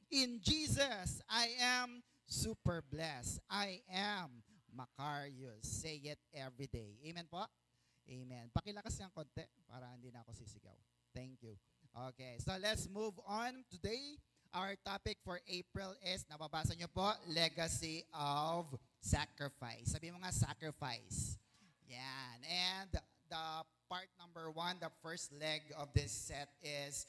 In Jesus, I am super blessed. I am Macarius. Say it every day. Amen po? Amen. Pakilakas ng konti para hindi na ako sisigaw. Thank you. Okay, so let's move on. Today, our topic for April is, nababasa niyo po, Legacy of Sacrifice. Sabi mo nga, sacrifice. Yan. And the part number one, the first leg of this set is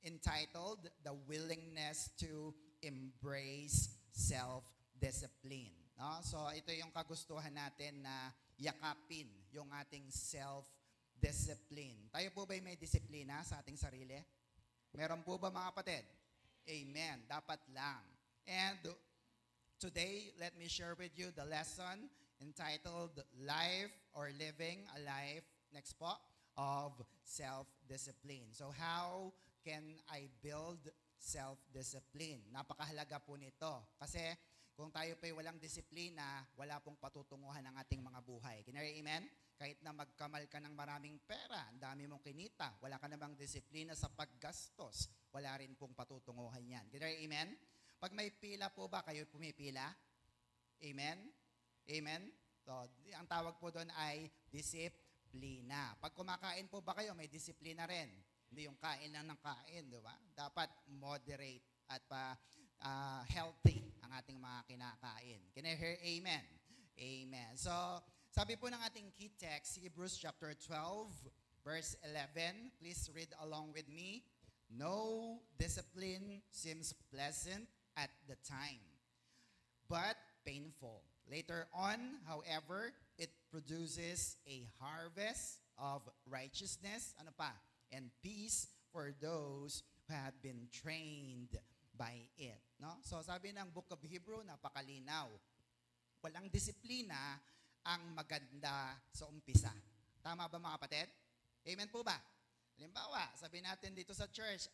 entitled The Willingness to Embrace Self-Discipline. No? So ito yung kagustuhan natin na yakapin yung ating self-discipline. Tayo po ba'y may disiplina sa ating sarili? Meron po ba mga kapatid? Amen. Dapat lang. And today, let me share with you the lesson entitled Life or Living a Life, next po, of Self-Discipline. So how can I build self-discipline? Napakahalaga po nito. Kasi kung tayo po'y walang disiplina, wala pong patutunguhan ng ating mga buhay. Can you amen? Kahit na magkamal ka ng maraming pera, ang dami mong kinita, wala ka namang disiplina sa paggastos, wala rin pong patutunguhan yan. Can you amen? Pag may pila po ba, kayo pumipila? Amen? Amen? So, ang tawag po doon ay disiplina. Pag kumakain po ba kayo, may disiplina rin. Hindi yung kain lang ng kain, di ba? Dapat moderate at healthy ang ating mga kinakain. Can I hear amen? Amen. So, sabi po ng ating key text, Hebrews chapter 12, verse 11. Please read along with me. No discipline seems pleasant at the time, but painful. Later on, however, it produces a harvest of righteousness, ano pa? And peace for those who have been trained by it. No? So sabi ng Book of Hebrew, napakalinaw. Walang disiplina ang maganda sa umpisa. Tama ba mga kapatid? Amen po ba? Halimbawa, sabi natin dito sa church,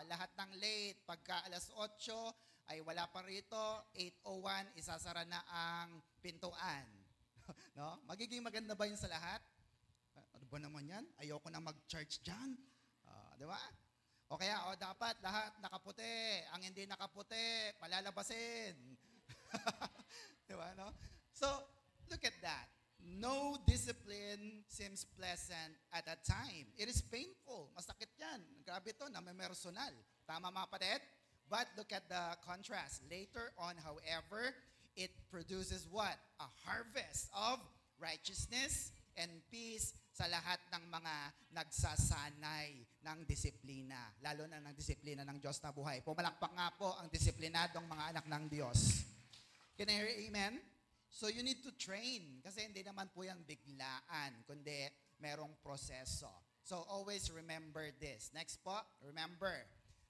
lahat ng late, pagka alas 8 ay wala pa rito, 8:01, isasara na ang pintuan. No? Magiging maganda ba yun sa lahat? Ano ba naman yan? Ayoko na mag-church dyan. Di ba? O kaya, dapat lahat nakaputi. Ang hindi nakaputi, palalabasin. Di ba, no? So, look at that. No discipline seems pleasant at a time. It is painful. Masakit yan. Grabe to, namimersonal. Tama mga kapatid? But look at the contrast. Later on, however, it produces what? A harvest of righteousness and peace sa lahat ng mga nagsasanay ng disiplina. Lalo na ng disiplina ng Diyos na buhay. Pumalakpak nga po ang disiplinadong mga anak ng Diyos. Can I hear amen? So you need to train. Kasi hindi naman po yan biglaan, kundi merong proseso. So always remember this. Next po, remember,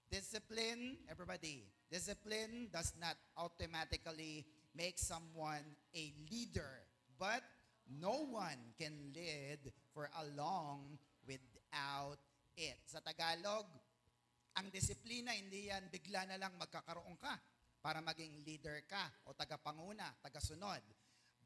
discipline, everybody, discipline does not automatically make someone a leader. But no one can lead for a long without it. Sa Tagalog, ang disiplina, hindi yan bigla na lang magkakaroon ka para maging leader ka o tagapanguna, tagasunod.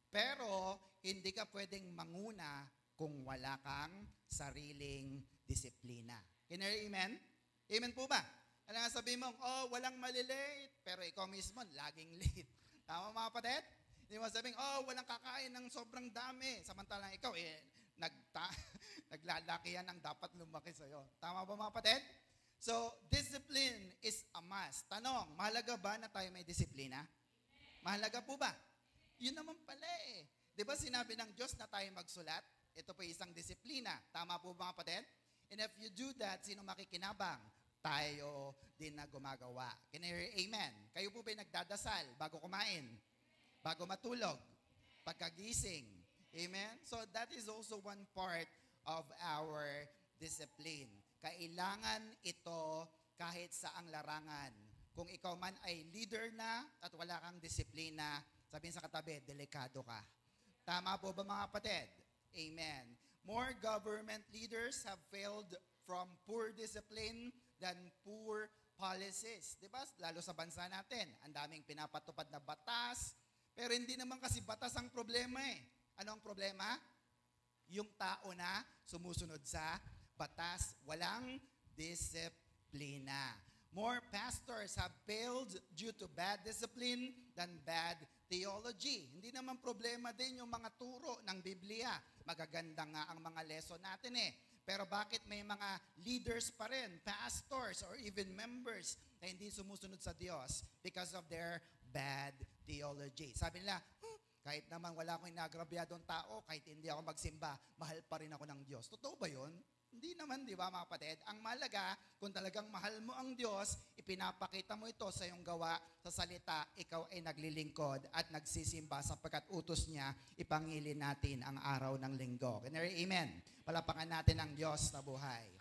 Pero hindi ka pwedeng manguna kung wala kang sariling disiplina. Can you hear amen? Amen po ba? Ano nga sabihin mo, walang malilate, pero ikaw mismo, laging late. Tama mga kapatid? Hindi mo sabihin, walang kakain ng sobrang dami. Samantalang ikaw, naglalaki yan ang dapat lumaki sa'yo. Tama ba mga kapatid? So, discipline is a must. Tanong, mahalaga ba na tayo may disiplina? Mahalaga po ba? Yun naman pala eh. Di ba sinabi ng Diyos na tayo magsulat? Ito po isang disiplina. Tama po ba mga kapatid? And if you do that, sino makikinabang? Tayo din na gumagawa. Can you hear amen? Kayo po ba nagdadasal bago kumain? Bago matulog? Pagkagising? Amen? So that is also one part of our discipline. Kailangan ito kahit saang larangan. Kung ikaw man ay leader na at wala kang disiplina, sabihin sa katabi, delikado ka. Tama po ba mga kapatid? Amen. More government leaders have failed from poor discipline than poor policies. Diba? Lalo sa bansa natin, ang daming pinapatupad na batas, pero hindi naman kasi batas ang problema eh. Ano ang problema? Yung tao na sumusunod sa batas, walang disiplina. More pastors have failed due to bad discipline than bad theology. Hindi naman problema din yung mga turo ng Biblia. Magaganda nga ang mga lesson natin eh. Pero bakit may mga leaders pa rin, pastors or even members na hindi sumusunod sa Diyos because of their bad theology? Sabi nila, kahit naman wala akong inagrabyadong tao, kahit hindi ako magsimba, mahal pa rin ako ng Diyos. Totoo ba yun? Hindi naman, di ba mga kapatid? Ang malaga, kung talagang mahal mo ang Diyos, ipinapakita mo ito sa iyong gawa, sa salita, ikaw ay naglilingkod at nagsisimba sapagkat utos niya, ipangilin natin ang araw ng linggo. Amen. Palapakan natin ang Diyos na buhay.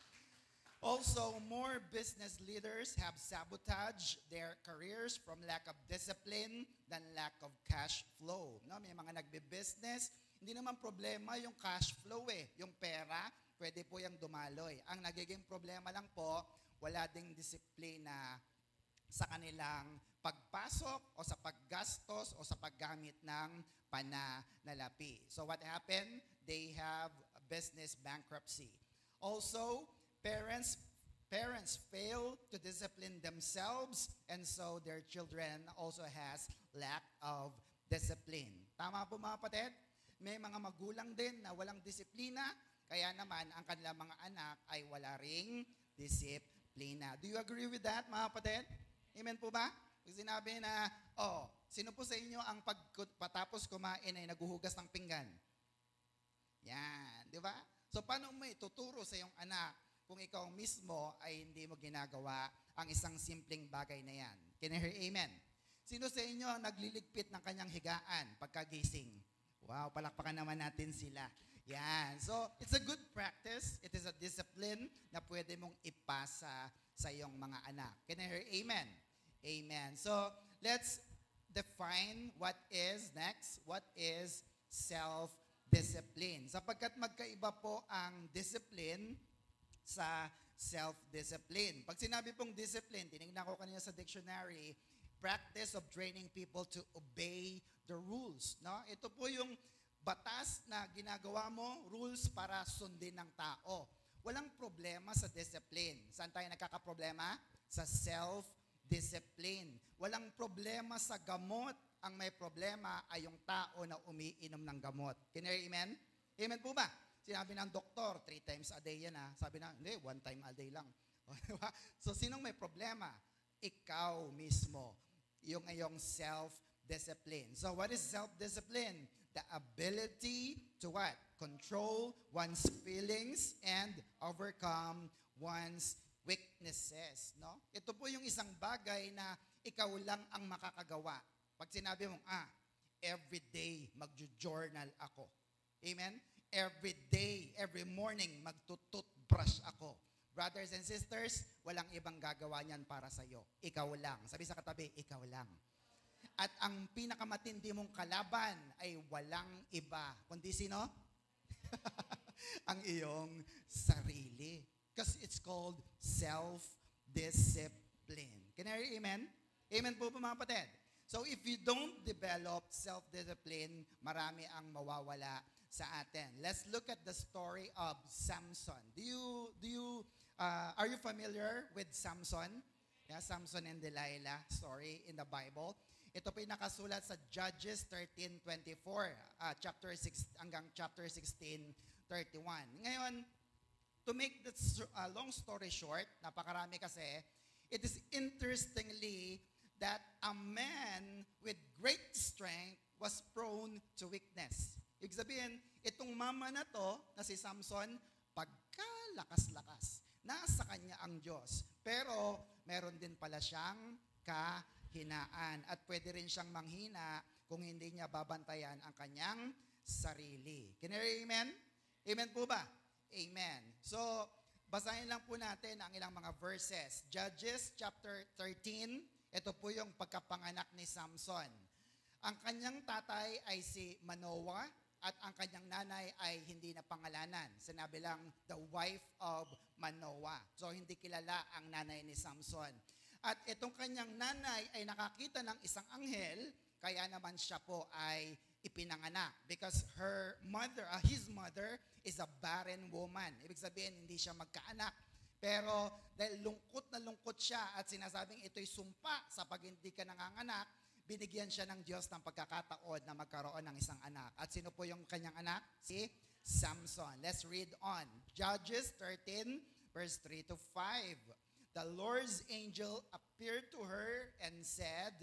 Also, more business leaders have sabotaged their careers from lack of discipline than lack of cash flow. No, may mga nagbe-business, hindi naman problema yung cash flow yung pera, pwede po yung dumaloy. Ang nagiging problema lang po, wala ding disiplina sa kanilang pagpasok o sa paggastos o sa paggamit ng pananalapi. So what happened? They have a business bankruptcy. Also, parents fail to discipline themselves and so their children also has lack of discipline. Tama po mga kapatid? May mga magulang din na walang disiplina, kaya naman ang kanilang mga anak ay wala ring disiplina. Do you agree with that mga kapatid? Amen po ba? Pag sinabi na, sino po sa inyo ang patapos kumain ay naguhugas ng pinggan? Yan, di ba? So paano mo ituturo sa iyong anak kung ikaw mismo ay hindi mo ginagawa ang isang simpleng bagay na yan? Can you hear amen? Sino sa inyo ang nagliligpit ng kanyang higaan pagkagising? Wow, palakpakan naman natin sila. Yan. So, it's a good practice. It is a discipline na pwede mong ipasa sa iyong mga anak. Can you hear amen? Amen. So, let's define what is next. What is self-discipline? Sapagkat magkaiba po ang discipline sa self-discipline. Pag sinabi pong discipline, tinignan ko kanina sa dictionary, practice of training people to obey the rules. No? Ito po yung batas na ginagawa mo, rules para sundin ng tao. Walang problema sa discipline. Saan tayo nagkakaproblema? Sa self-discipline. Walang problema sa gamot. Ang may problema ay yung tao na umiinom ng gamot. Can you hear amen? Amen po ba? Sinabi ng doktor, 3 times a day yan . Sabi na, hindi, 1 time a day lang. So, sinong may problema? Ikaw mismo. Yung iyong self-discipline. So, what is self-discipline? The ability to what? Control one's feelings and overcome one's weaknesses. No? Ito po yung isang bagay na ikaw lang ang makakagawa. Pag sinabi mong, every day magjo-journal ako. Amen? Every day, every morning, magtututbrush ako. Brothers and sisters, walang ibang gagawa niyan para sa'yo. Ikaw lang. Sabi sa katabi, ikaw lang. At ang pinakamatindi mong kalaban ay walang iba. Kundi sino? Ang iyong sarili. Because it's called self-discipline. Can I hear amen? Amen po mga kapatid. So if you don't develop self-discipline, marami ang mawawala sa atin. Let's look at the story of Samson. Are you familiar with Samson? Yeah, Samson and Delilah story in the Bible. Ito po yung nakasulat sa Judges 13:24, chapter 6 hanggang chapter 16:31. Ngayon, to make this long story short, napakarami kasi, it is interestingly that a man with great strength was prone to weakness. Ibig sabihin, itong mama na to, na si Samson, pagkalakas-lakas, nasa kanya ang Diyos. Pero, meron din pala siyang kahinaan. At pwede rin siyang manghina kung hindi niya babantayan ang kanyang sarili. Can you hear amen? Amen po ba? Amen. So, basahin lang po natin ang ilang mga verses. Judges chapter 13, ito po yung pagkapanganak ni Samson. Ang kanyang tatay ay si Manoah at ang kanyang nanay ay hindi na pangalanan. Sinabi lang, the wife of Manoah. So, hindi kilala ang nanay ni Samson. At itong kanyang nanay ay nakakita ng isang anghel, kaya naman siya po ay ipinanganak. Because his mother is a barren woman. Ibig sabihin, hindi siya magkaanak. Pero dahil lungkot na lungkot siya at sinasabing ito'y sumpa sa pag hindi ka nanganganak, binigyan siya ng Diyos ng pagkakataon na magkaroon ng isang anak. At sino po yung kanyang anak? Si Samson. Let's read on. Judges 13, verse 3 to 5. The Lord's angel appeared to her and said,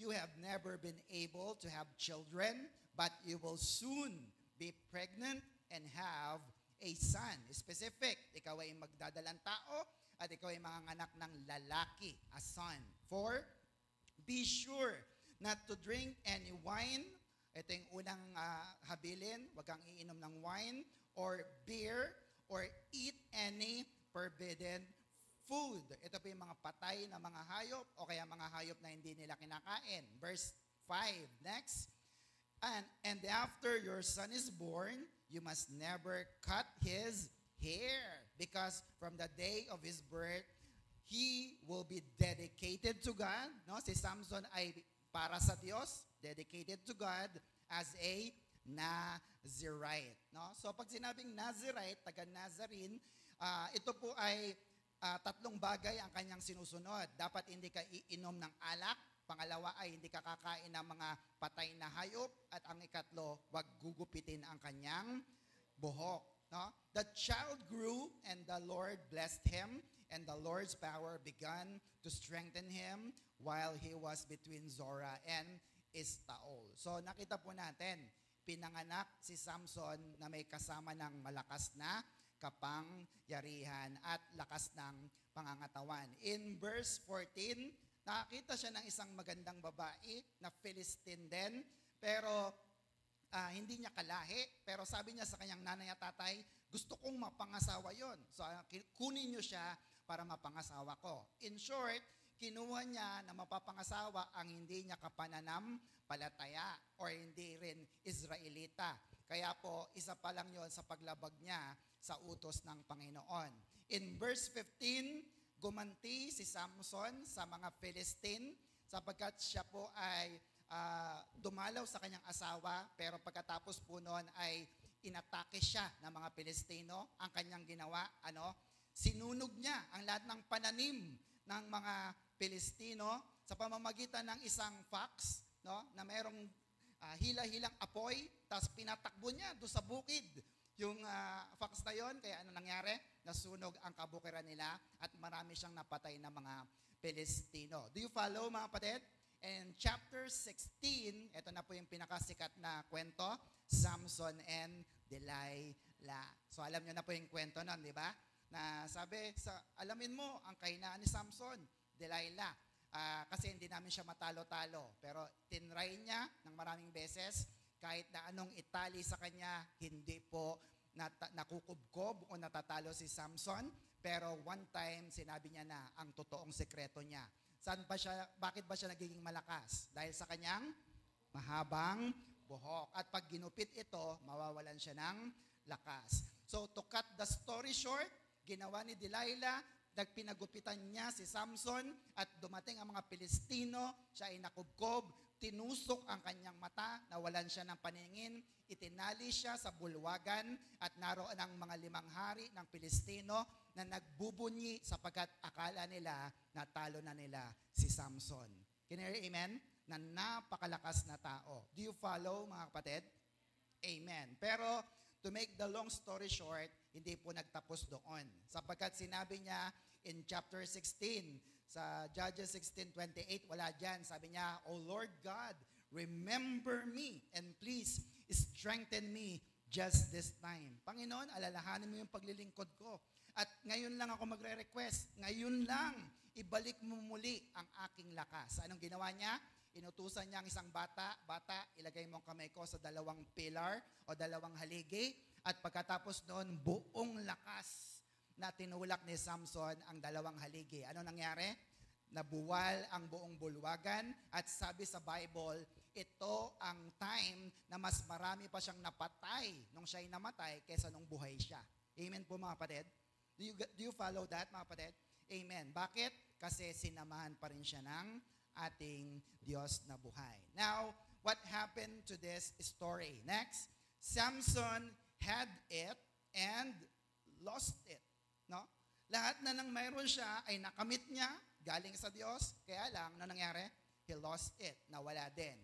"You have never been able to have children, but you will soon be pregnant and have a son." Specific, ikaw ay magdadalang tao at ikaw ay manganganak ng lalaki, a son. 4, be sure not to drink any wine. Ito yung unang habilin, wag kang iinom ng wine or beer or eat any forbidden food. Ito po yung mga patay na mga hayop o kaya mga hayop na hindi nila kinakain. Verse 5, next. And after your son is born, you must never cut his hair, because from the day of his birth, he will be dedicated to God. No? Si Samson ay para sa Diyos, dedicated to God as a Nazirite. No? So pag sinabing Nazirite, taga-Nazarene, ito po ay tatlong bagay ang kanyang sinusunod. Dapat hindi ka iinom ng alak. Pangalawa ay hindi ka kakain ng mga patay na hayop. At ang ikatlo, wag gugupitin ang kanyang buhok. No? The child grew and the Lord blessed him, and the Lord's power began to strengthen him while he was between Zorah and Estaol. So nakita po natin, pinanganak si Samson na may kasama ng malakas na kapangyarihan at lakas ng pangangatawan. In verse 14, nakakita siya ng isang magandang babae na Philistine din, pero hindi niya kalahi. Pero sabi niya sa kanyang nanay at tatay, gusto kong mapangasawa yon. So kunin niyo siya para mapangasawa ko. In short, kinuha niya na mapapangasawa ang hindi niya kapananampalataya or hindi rin Israelita. Kaya po, isa pa lang yon sa paglabag niya sa utos ng Panginoon. In verse 15, gumanti si Samson sa mga Philistine sapagkat siya po ay dumalaw sa kanyang asawa, pero pagkatapos po noon ay inatake siya ng mga Pilistino. Ang kanyang ginawa, sinunog niya ang lahat ng pananim ng mga Pilistino sa pamamagitan ng isang fox, na mayroong hila-hilang apoy, tapos pinatakbo niya doon sa bukid yung fox na yon. Kaya ano nangyari? Nasunog ang kabukiran nila at marami siyang napatay na mga Pilistino. Do you follow, mga kapatid? And chapter 16, ito na po yung pinakasikat na kwento, Samson and Delilah. So alam niyo na po yung kwento nun, di ba? Na sabi, alamin mo ang kahinaan ni Samson, Delilah. Kasi hindi namin siya matalo-talo. Pero tinry niya ng maraming beses, kahit na anong itali sa kanya, hindi po nakukubkob o natatalo si Samson. Pero one time, sinabi niya na ang totoong sekreto niya. Bakit ba siya nagiging malakas? Dahil sa kanyang mahabang buhok. At pag ginupit ito, mawawalan siya ng lakas. So to cut the story short, ginawa ni Delilah, nagpinagupitan niya si Samson at dumating ang mga Pilistino, siya ay nakubkob, tinusok ang kanyang mata, nawalan siya ng paningin, itinali siya sa bulwagan at naroon ang mga 5 hari ng Pilistino na nagbubunyi sapagkat akala nila natalo na nila si Samson. Can you hear amen? Na napakalakas na tao. Do you follow, mga kapatid? Amen. Pero to make the long story short, hindi po nagtapos doon. Sapagkat sinabi niya in chapter 16, sa Judges 16:28, wala dyan. Sabi niya, "O Lord God, remember me and please strengthen me just this time." Panginoon, alalahanin mo yung paglilingkod ko. At ngayon lang ako magre-request. Ngayon lang, ibalik mo muli ang aking lakas. Anong ginawa niya? Inutusan niya ang isang bata, ilagay mo ang kamay ko sa 2 pillar o 2 haligi. At pagkatapos noon, buong lakas na tinulak ni Samson ang 2 haligi. Ano nangyari? Nabuwal ang buong bulwagan. At sabi sa Bible, ito ang time na mas marami pa siyang napatay nung siya'y namatay kaysa nung buhay siya. Amen po, mga kapatid? Do you follow that, mga kapatid? Amen. Bakit? Kasi sinamahan pa rin siya ng ating Diyos na buhay. Now, what happened to this story? Next, Samson had it and lost it. No? Lahat na nang mayroon siya ay nakamit niya, galing sa Diyos. Kaya lang, ano nangyari? He lost it. Nawala din.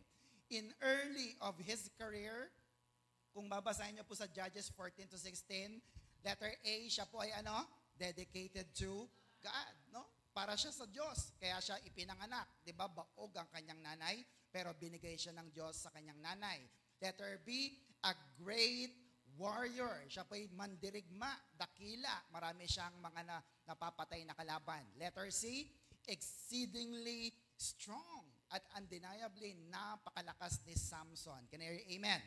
In early of his career, kung babasahin niyo po sa Judges 14 to 16, letter A, siya po ay ano? Dedicated to God, no? Para siya sa Diyos. Kaya siya ipinanganak. Di ba? Baog ang kanyang nanay, pero binigay siya ng Diyos sa kanyang nanay. Letter B, a great warrior. Siya po ay mandirigma, dakila. Marami siyang mga napapatay na kalaban. Letter C, exceedingly strong. At undeniably, napakalakas ni Samson. Can you hear amen?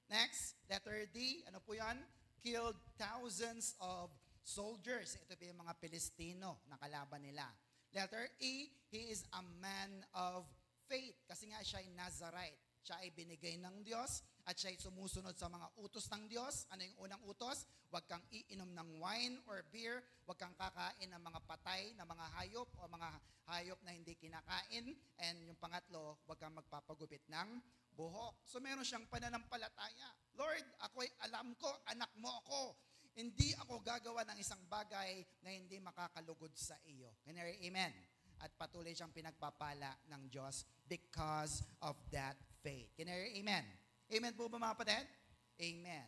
Next, letter D, ano po yan? Killed thousands of soldiers. Ito po yung mga Pilistino na kalaban nila. Letter E, he is a man of faith. Kasi nga siya ay Nazarite. Siya ay binigay ng Diyos at siya ay sumusunod sa mga utos ng Diyos. Ano yung unang utos? Huwag kang iinom ng wine or beer. Huwag kang kakain ng mga patay na mga hayop o mga hayop na hindi kinakain. And yung pangatlo, huwag kang magpapagupit ng buhok. So meron siyang pananampalataya. Lord, ako'y alam ko, anak mo ako. Hindi ako gagawa ng isang bagay na hindi makakalugod sa iyo. Can you hear amen? At patuloy siyang pinagpapala ng Diyos because of that faith. Can you hear amen? Amen po ba mga kapatid? Amen.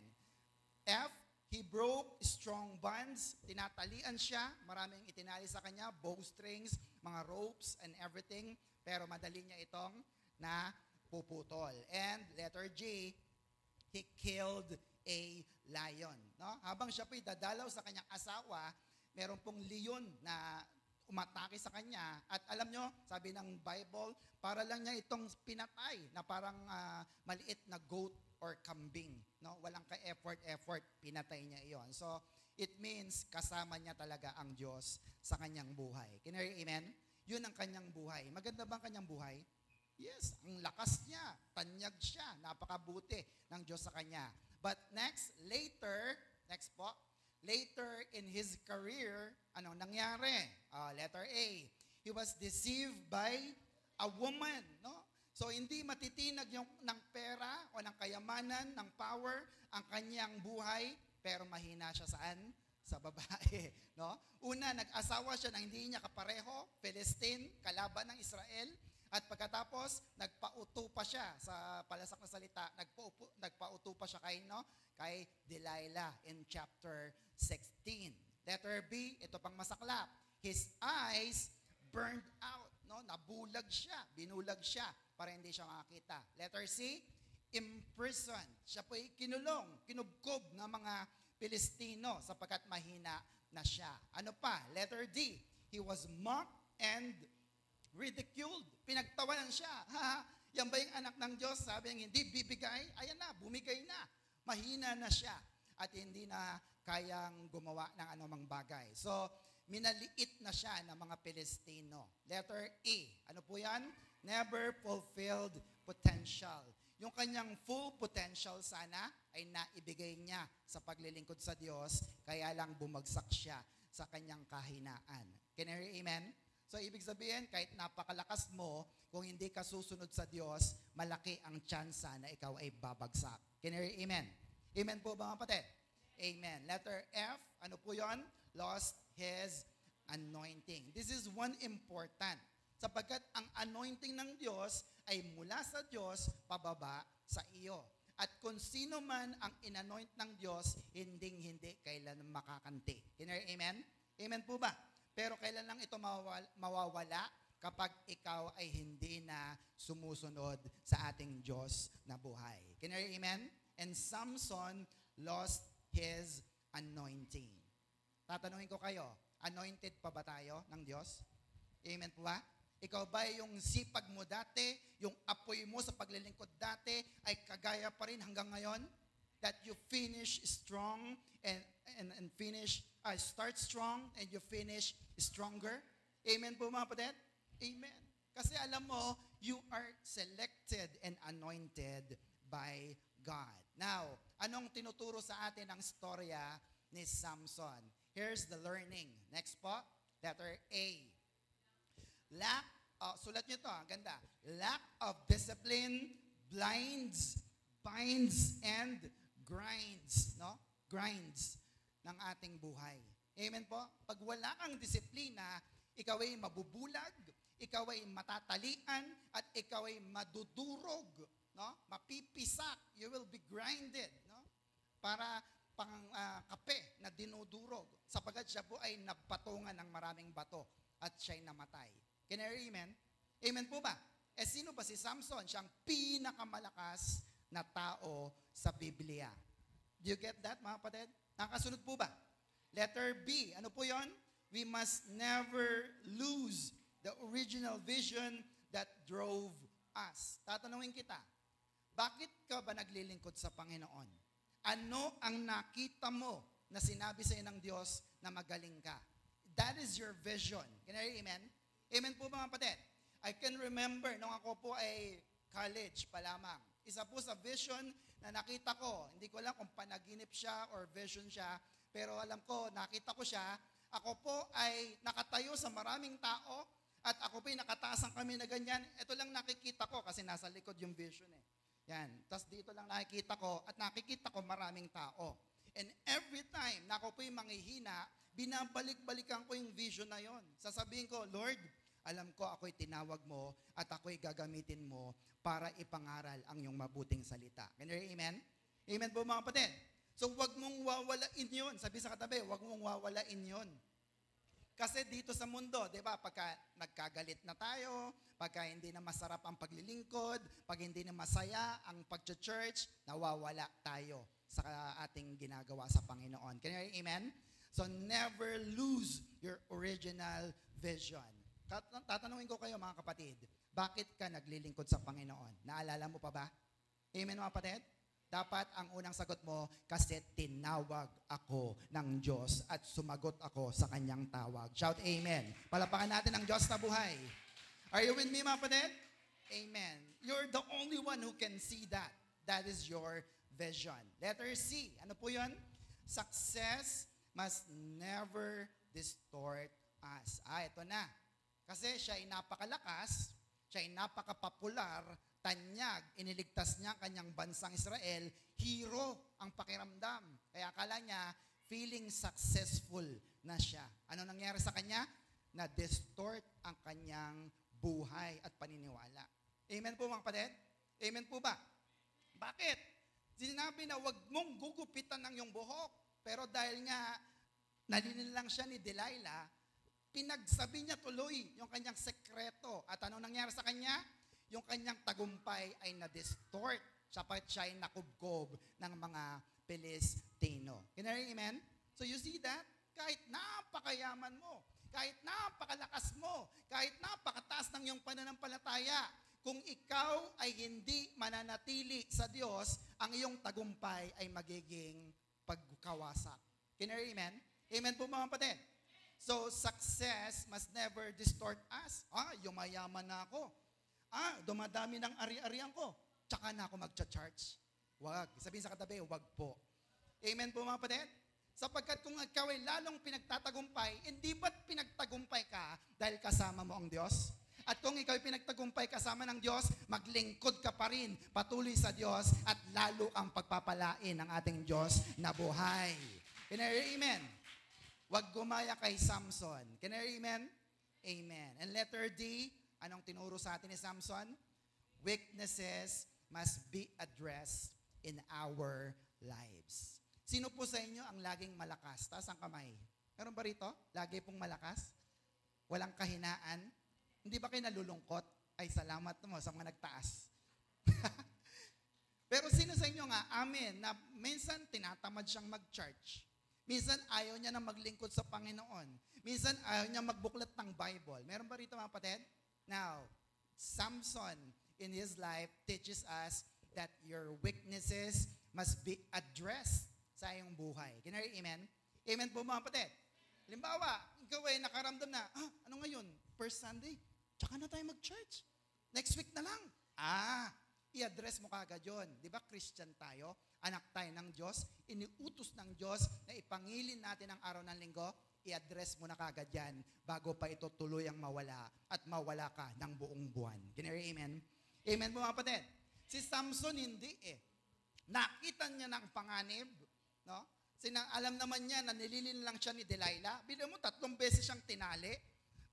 F, he broke strong bonds. Tinatalian siya. Maraming itinali sa kanya. Bowstrings, mga ropes, and everything. Pero madali niya itong napuputol. And letter G, he killed a lion. No? Habang siya po'y dadalaw sa kanyang asawa, meron pong leon na umatake sa kanya. At alam nyo, sabi ng Bible, para lang niya itong pinatay na parang maliit na goat or kambing. No? Walang ka-effort, pinatay niya iyon. So, it means kasama niya talaga ang Diyos sa kanyang buhay. Can you hear amen? Yun ang kanyang buhay. Maganda ba ang kanyang buhay? Yes, ang lakas niya, tanyag siya, napakabuti ng Diyos sa kanya. But next po, later in his career, anong nangyari? Letter A, he was deceived by a woman, no? So hindi matitinag yung ng pera o ng kayamanan, ng power ang kanyang buhay, pero mahina siya saan? Sa babae, no? Una, nag-asawa siya na hindi niya kapareho, Philistine, kalaban ng Israel. At pagkatapos, nagpauto pa siya sa palasak na salita, nagpauto pa siya kay Delilah in chapter 16. Letter B, ito pang masaklap. His eyes burned out, no? Nabulag siya, binulag siya para hindi siya makakita. Letter C, imprisoned. Siya po'y kinubkob ng mga Pilistino sapagkat mahina na siya. Ano pa? Letter D, he was mocked and ridiculed. Pinagtawanan siya. Yan ba yung anak ng Diyos? Sabi niya, hindi bibigay. Ayan na, bumigay na. Mahina na siya. At hindi na kayang gumawa ng anumang bagay. So, minaliit na siya ng mga Pilistino. Letter E. Ano po yan? Never fulfilled potential. Yung kanyang full potential sana ay naibigay niya sa paglilingkod sa Diyos, kaya lang bumagsak siya sa kanyang kahinaan. Can you hear amen? So, ibig sabihin, kahit napakalakas mo, kung hindi ka susunod sa Diyos, malaki ang tsansa na ikaw ay babagsak. Can you hear amen? Amen po ba mga kapatid? Amen. Letter F, ano po yon? Lost his anointing. This is one important. Sapagkat ang anointing ng Diyos ay mula sa Diyos pababa sa iyo. At kung sino man ang inanoint ng Diyos, hindi kailan makakanti. Can you hear amen? Amen po ba? Pero kailan lang ito mawawala? Kapag ikaw ay hindi na sumusunod sa ating Diyos na buhay. Can you hear amen? And Samson lost his anointing. Tatanungin ko kayo, anointed pa ba tayo ng Diyos? Amen po ba? Ikaw ba yung sipag mo dati, yung apoy mo sa paglilingkod dati, ay kagaya pa rin hanggang ngayon? That you finish strong and start strong and you finish stronger? Amen po mga kapatid? Amen. Kasi alam mo, you are selected and anointed by God. Now, anong tinuturo sa atin ang storya ni Samson? Here's the learning. Next po, letter A. Sulat nyo to, ganda. Lack of discipline binds, and grinds, no? Grinds ng ating buhay. Amen po? Pag wala kang disiplina, ikaw ay mabubulag, ikaw ay matatalian, at ikaw ay madudurog, no? Mapipisak, you will be grinded, no? Para kape na dinudurog, sapagat siya po ay napatungan ng maraming bato at siya'y namatay. Can I hear amen? Amen po ba? Sino ba si Samson? Siyang pinakamalakas na tao sa Biblia. Do you get that, mga kapatid? Nakasunod po ba? Letter B, ano po yon? We must never lose the original vision that drove us. Tatanungin kita, bakit ka ba naglilingkod sa Panginoon? Ano ang nakita mo na sinabi sa iyo ng Diyos na magaling ka? That is your vision. Can I hear amen? Amen po mga kapatid? I can remember nung ako po ay college pa lamang. Isa po sa vision na nakita ko, hindi ko alam kung panaginip siya or vision siya, pero alam ko, nakita ko siya, ako po ay nakatayo sa maraming tao at ako po ay nakataas ang kami na ganyan. Ito lang nakikita ko kasi nasa likod yung vision eh. Yan. Tapos dito lang nakikita ko at nakikita ko maraming tao. And every time na ako po yung manghihina, binabalik-balikan ko yung vision na yon. Sasabihin ko, Lord, alam ko ako'y tinawag mo at ako'y gagamitin mo para ipangaral ang iyong mabuting salita. Can you hear amen? Amen po mga kapatid. So wag mong wawalain yun. Sabi sa katabi, wag mong wawalain yun. Kasi dito sa mundo, di ba, pagka nagkagalit na tayo, pagka hindi na masarap ang paglilingkod, pag hindi na masaya ang pag-church, nawawala tayo sa ating ginagawa sa Panginoon. Can you hear amen? So never lose your original vision. Tatanungin ko kayo mga kapatid, bakit ka naglilingkod sa Panginoon? Naalala mo pa ba? Amen mga kapatid? Dapat ang unang sagot mo, kasi tinawag ako ng Diyos at sumagot ako sa kanyang tawag. Shout amen. Palapakan natin ang Diyos na buhay. Are you with me mga kapatid? Amen. You're the only one who can see that. That is your vision. Letter C. Ano po yun? Success must never distort us. Ito na. Kasi siya ay napakalakas, siya ay napakapopular, tanyag, iniligtas niya ang kanyang bansang Israel, hero ang pakiramdam. Kaya akala niya, feeling successful na siya. Ano nangyari sa kanya? Na-distort ang kanyang buhay at paniniwala. Amen po mga kapatid? Amen po ba? Bakit? Sinabi na wag mong gugupitan ng iyong buhok. Pero dahil nga, nalilin lang siya ni Delilah, pinagsabi niya tuloy yung kanyang sekreto. At ano nangyari sa kanya? Yung kanyang tagumpay ay na-distort sapat siya ay nakubkob ng mga Pilistino. Can you hear amen? So you see that? Kahit napakayaman mo, kahit napakalakas mo, kahit napakataas ng iyong pananampalataya, kung ikaw ay hindi mananatili sa Diyos, ang iyong tagumpay ay magiging pagkawasak. Can you hear amen? Amen po mga kapatid? So, success must never distort us. Yumayaman na ako. Dumadami ng ari-arian ko. Tsaka na ako magcha-charge. Wag. Sabihin sa katabi, wag po. Amen po mga kapatid? Sapagkat kung ikaw ay lalong pinagtatagumpay, hindi ba't pinagtagumpay ka dahil kasama mo ang Diyos? At kung ikaw ay pinagtagumpay kasama ng Diyos, maglingkod ka pa rin patuloy sa Diyos at lalo ang pagpapalain ng ating Diyos na buhay. Can I hear amen? Wag gumaya kay Samson. Can I hear amen? Amen. And letter D, anong tinuro sa atin ni Samson? Weaknesses must be addressed in our lives. Sino po sa inyo ang laging malakas? Taas ang kamay. Meron ba rito? Lagi pong malakas? Walang kahinaan? Hindi ba kayo nalulungkot? Ay, salamat mo sa mga nagtaas. Pero sino sa inyo nga, amen, na minsan tinatamad siyang mag-church. Minsan ayaw niya na maglingkod sa Panginoon. Minsan ayaw niya magbuklat ng Bible. Meron ba rito mga kapatid? Now, Samson in his life teaches us that your weaknesses must be addressed sa iyong buhay. Can you hear amen? Amen po mga kapatid. Halimbawa, ikaw ay nakaramdam na, ano ngayon? First Sunday? Tsaka na tayo mag-church. Next week na lang. I-address mo kagad yun. Di ba Christian tayo? Anak tayo ng Diyos. Iniutos ng Diyos na ipangilin natin ang araw ng linggo. I-address mo na kagad yan bago pa ito tuluyang mawala at mawala ka ng buong buwan. Can you hear amen? Amen po mga kapatid. Si Samson hindi eh. Nakita niya ng panganib, no? Alam naman niya na nililin lang siya ni Delilah. Bilang mo, 3 beses siyang tinali.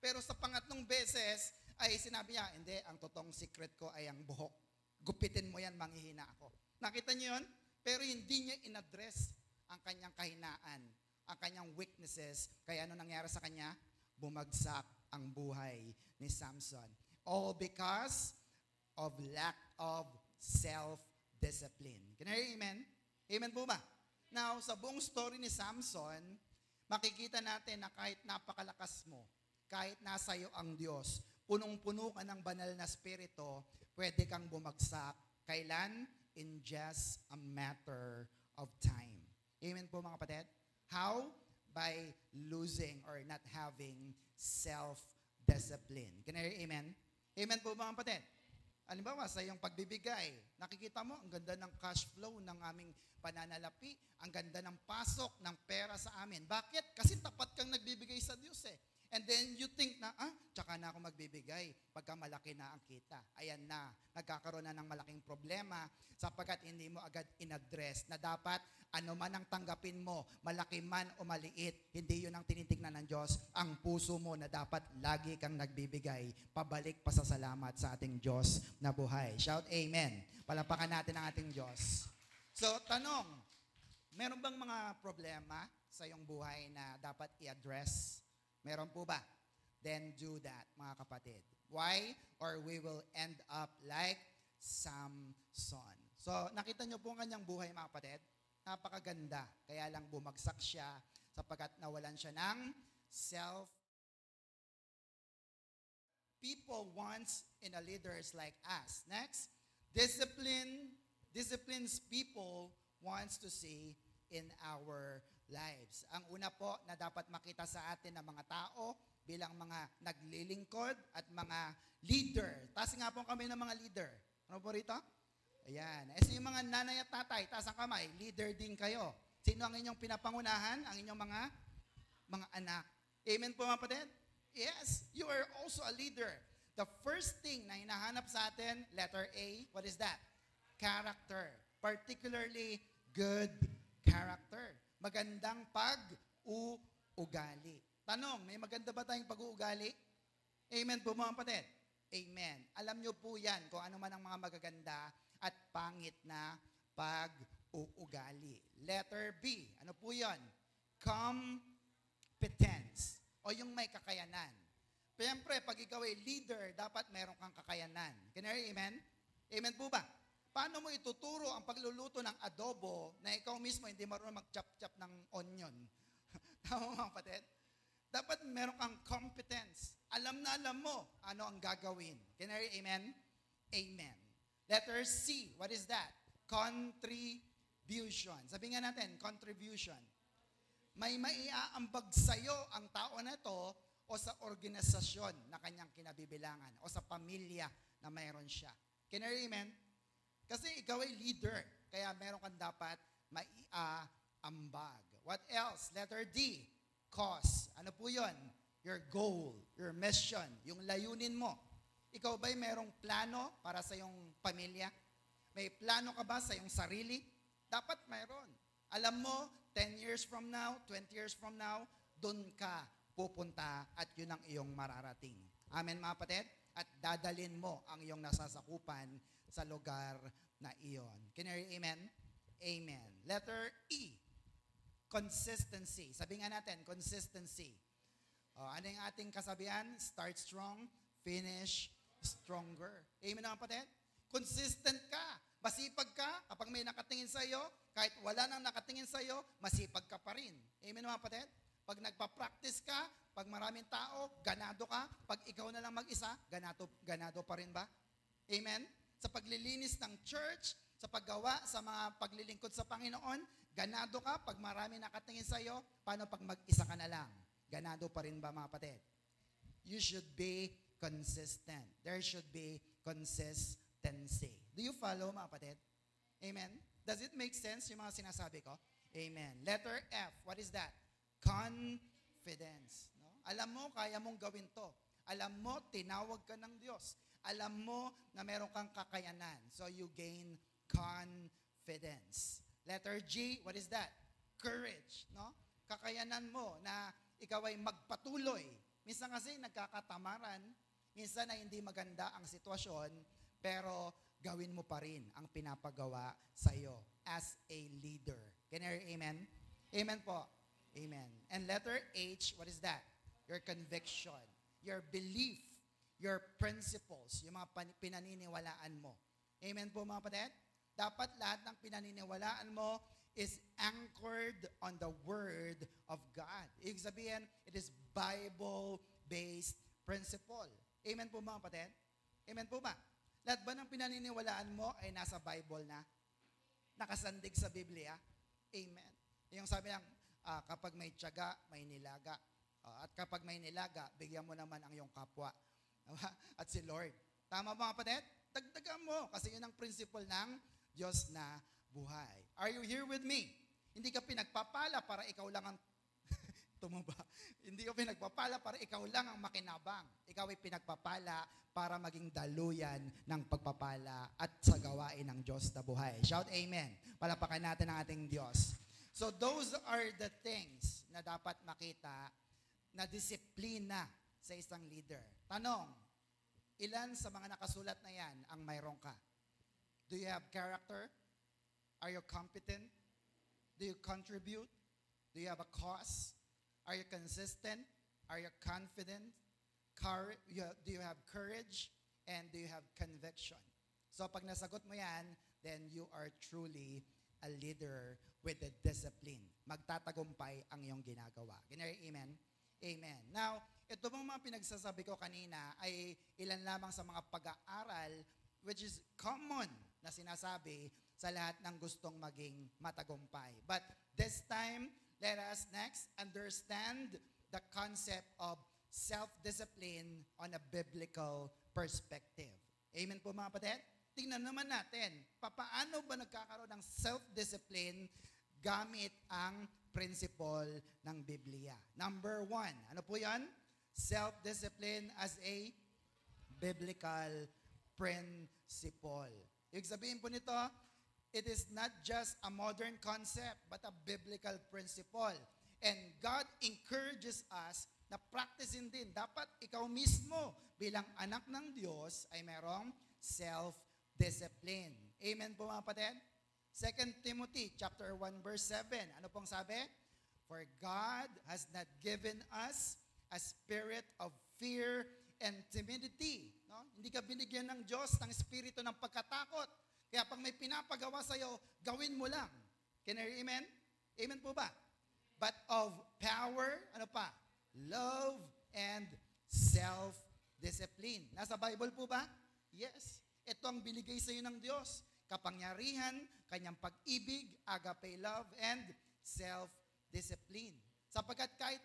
Pero sa pangatlong beses, ay sinabi niya, hindi, ang totoong secret ko ay ang buhok. Gupitin mo yan, manghihina ako. Nakita niyo yun? Pero hindi niya inaddress ang kanyang kahinaan, ang kanyang weaknesses. Kaya ano nangyari sa kanya? Bumagsak ang buhay ni Samson. All because of lack of self-discipline. Can I hear amen? Amen po ba? Now, sa buong story ni Samson, makikita natin na kahit napakalakas mo, kahit nasa iyo ang Diyos, punong-puno ka ng banal na spirito, pwede kang bumagsak. Kailan? In just a matter of time. Amen po mga kapatid? How? By losing or not having self-discipline. Can I hear amen? Amen po mga kapatid? Halimbawa, sa iyong pagbibigay, nakikita mo, ang ganda ng cash flow ng aming pananalapi, ang ganda ng pasok ng pera sa amin. Bakit? Kasi tapat kang nagbibigay sa Diyos eh. And then you think na, tsaka na ako magbibigay pagka malaki na ang kita. Ayan na, nagkakaroon na ng malaking problema sapagkat hindi mo agad inaddress na dapat ano man ang tanggapin mo, malaki man o maliit, hindi yun ang tinitingnan ng Diyos. Ang puso mo na dapat lagi kang nagbibigay, pabalik pasasalamat sa ating Diyos na buhay. Shout amen. Palapakan natin ang ating Diyos. So, tanong, meron bang mga problema sa iyong buhay na dapat i-address? Meron po ba? Then do that, mga kapatid. Why? Or we will end up like Samson. So, nakita niyo po ang kanyang buhay, mga kapatid? Napakaganda. Kaya lang bumagsak siya sapagkat nawalan siya ng self. People wants in a leaders like us. Next, disciplines people wants to see in our lives. Ang una po na dapat makita sa atin ng mga tao bilang mga naglilingkod at mga leader. Taas nga po kami ng mga leader. Ano po rito? Ayan. Yung mga nanay at tatay, taas ang kamay, leader din kayo. Sino ang inyong pinapangunahan? Ang inyong mga anak. Amen po mga kapatid? Yes, you are also a leader. The first thing na hinahanap sa atin, letter A, what is that? Character. Particularly, good character. Magandang pag-uugali. Tanong, may maganda ba tayong pag-uugali? Amen po mga kapatid? Amen. Alam nyo po yan kung ano man ang mga magaganda at pangit na pag-uugali. Letter B, ano po yan? Competence. O yung may kakayanan. Siyempre, pag ikaw ay leader, dapat meron kang kakayanan. Can you hear amen? Amen po ba? Paano mo ituturo ang pagluluto ng adobo na ikaw mismo hindi marunong mag-chop-chop ng onion? Tama mga kapatid? Dapat meron kang competence. Alam na alam mo ano ang gagawin. Can I hear amen? Amen. Letter C, what is that? Contribution. Sabi nga natin, contribution. May maiaambag sa'yo ang tao na ito o sa organisasyon na kanyang kinabibilangan o sa pamilya na mayroon siya. Can I hear amen? Kasi ikaw ay leader, kaya meron kang dapat maiaambag. What else? Letter D, cause. Ano po yun? Your goal, your mission, yung layunin mo. Ikaw ba'y merong plano para sa iyong pamilya? May plano ka ba sa iyong sarili? Dapat mayroon. Alam mo, 10 years from now, 20 years from now, doon ka pupunta at yun ang iyong mararating. Amen mga kapatid? At dadalin mo ang iyong nasasakupan sa lugar na iyon. Can you hear amen? Amen. Letter E, consistency. Sabi nga natin, consistency. Ano yung ating kasabihan? Start strong, finish stronger. Amen mga kapatid? Consistent ka. Masipag ka. Kapag may nakatingin sa iyo, kahit wala nang nakatingin sa iyo, masipag ka pa rin. Amen mga kapatid? Pag nagpa-practice ka, pag maraming tao, ganado ka. Pag ikaw na lang mag-isa, ganado pa rin ba? Amen? Sa paglilinis ng church, sa paggawa, sa mga paglilingkod sa Panginoon, ganado ka. Pag marami nakatingin sa iyo, paano pag mag-isa ka na lang? Ganado pa rin ba mga kapatid? You should be consistent. There should be consistency. Do you follow mga kapatid? Amen? Does it make sense yung mga sinasabi ko? Amen. Letter F, what is that? Confidence. No? Alam mo, kaya mong gawin to. Alam mo, tinawag ka ng Diyos. Alam mo na meron kang kakayanan. So you gain confidence. Letter G, what is that? courage, no? Kakayanan mo na ikaw ay magpatuloy. Minsan kasi nagkakatamaran, minsan ay hindi maganda ang sitwasyon, pero gawin mo pa rin ang pinapagawa sa iyo as a leader. Can you hear amen? Amen po. Amen. And letter H, what is that? Your conviction, your belief, your principles, yung mga pinaniniwalaan mo. Amen po mga kapatid? Dapat lahat ng pinaniniwalaan mo is anchored on the Word of God. Ibig sabihin, it is Bible-based principle. Amen po mga kapatid? Amen po ba? Lahat ba ng pinaniniwalaan mo ay nasa Bible na? Nakasandig sa Biblia? Amen. Yung sabi lang, kapag may tiyaga, may nilaga. At kapag may nilaga, bigyan mo naman ang iyong kapwa. At si Lord. Tama ba mga kapatid? Dagdagan mo kasi yun ang principle ng Diyos na buhay. Are you here with me? Hindi ka pinagpapala para ikaw lang ang tumaba. Hindi ka pinagpapala para ikaw lang ang makinabang. Ikaw ay pinagpapala para maging daluyan ng pagpapala at sa gawain ng Diyos na buhay. Shout amen. Palapakan natin ang ating Diyos. So those are the things na dapat makita na disiplina sa isang leader. Tanong, ilan sa mga nakasulat na yan ang mayroon ka? Do you have character? Are you competent? Do you contribute? Do you have a cause? Are you consistent? Are you confident? Do you have courage? And do you have conviction? So pag nasagot mo yan, then you are truly a leader with the discipline. Magtatagumpay ang iyong ginagawa. Amen? Amen. Now, ito bang mga pinagsasabi ko kanina ay ilan lamang sa mga pag-aaral which is common na sinasabi sa lahat ng gustong maging matagumpay. But this time, let us next understand the concept of self-discipline on a biblical perspective. Amen po mga kapatid? Tingnan naman natin, paano ba nagkakaroon ng self-discipline gamit ang principle ng Biblia? Number 1, ano po yan? Self-discipline as a biblical principle. Ibig sabihin po nito, it is not just a modern concept, but a biblical principle. And God encourages us na practicein din. Dapat ikaw mismo bilang anak ng Diyos ay merong self-discipline. Amen po mga kapatid? 2 Timothy chapter 1 verse 7. Ano pong sabi? For God has not given us a spirit of fear and timidity. No? Hindi ka binigyan ng Diyos ng espiritu ng pagkatakot. Kaya pag may pinapagawa sa'yo, gawin mo lang. Can I hear amen? Amen po ba? But of power, ano pa? Love and self-discipline. Nasa Bible po ba? Yes. Ito ang binigay sa iyo ng Diyos. Kapangyarihan, kanyang pag-ibig, agape love, and self-discipline. Sapagkat kahit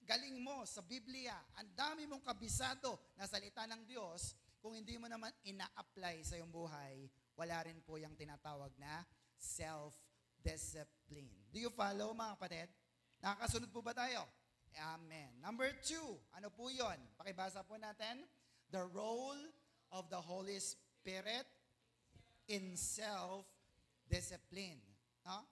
galing mo sa Biblia, ang dami mong kabisado na salita ng Diyos, kung hindi mo naman ina-apply sa iyong buhay, wala rin po yung tinatawag na self-discipline. Do you follow mga kapatid? Nakakasunod po ba tayo? Amen. Number 2, ano po yun? Pakibasa po natin. The role of the Holy Spirit in self-discipline. No?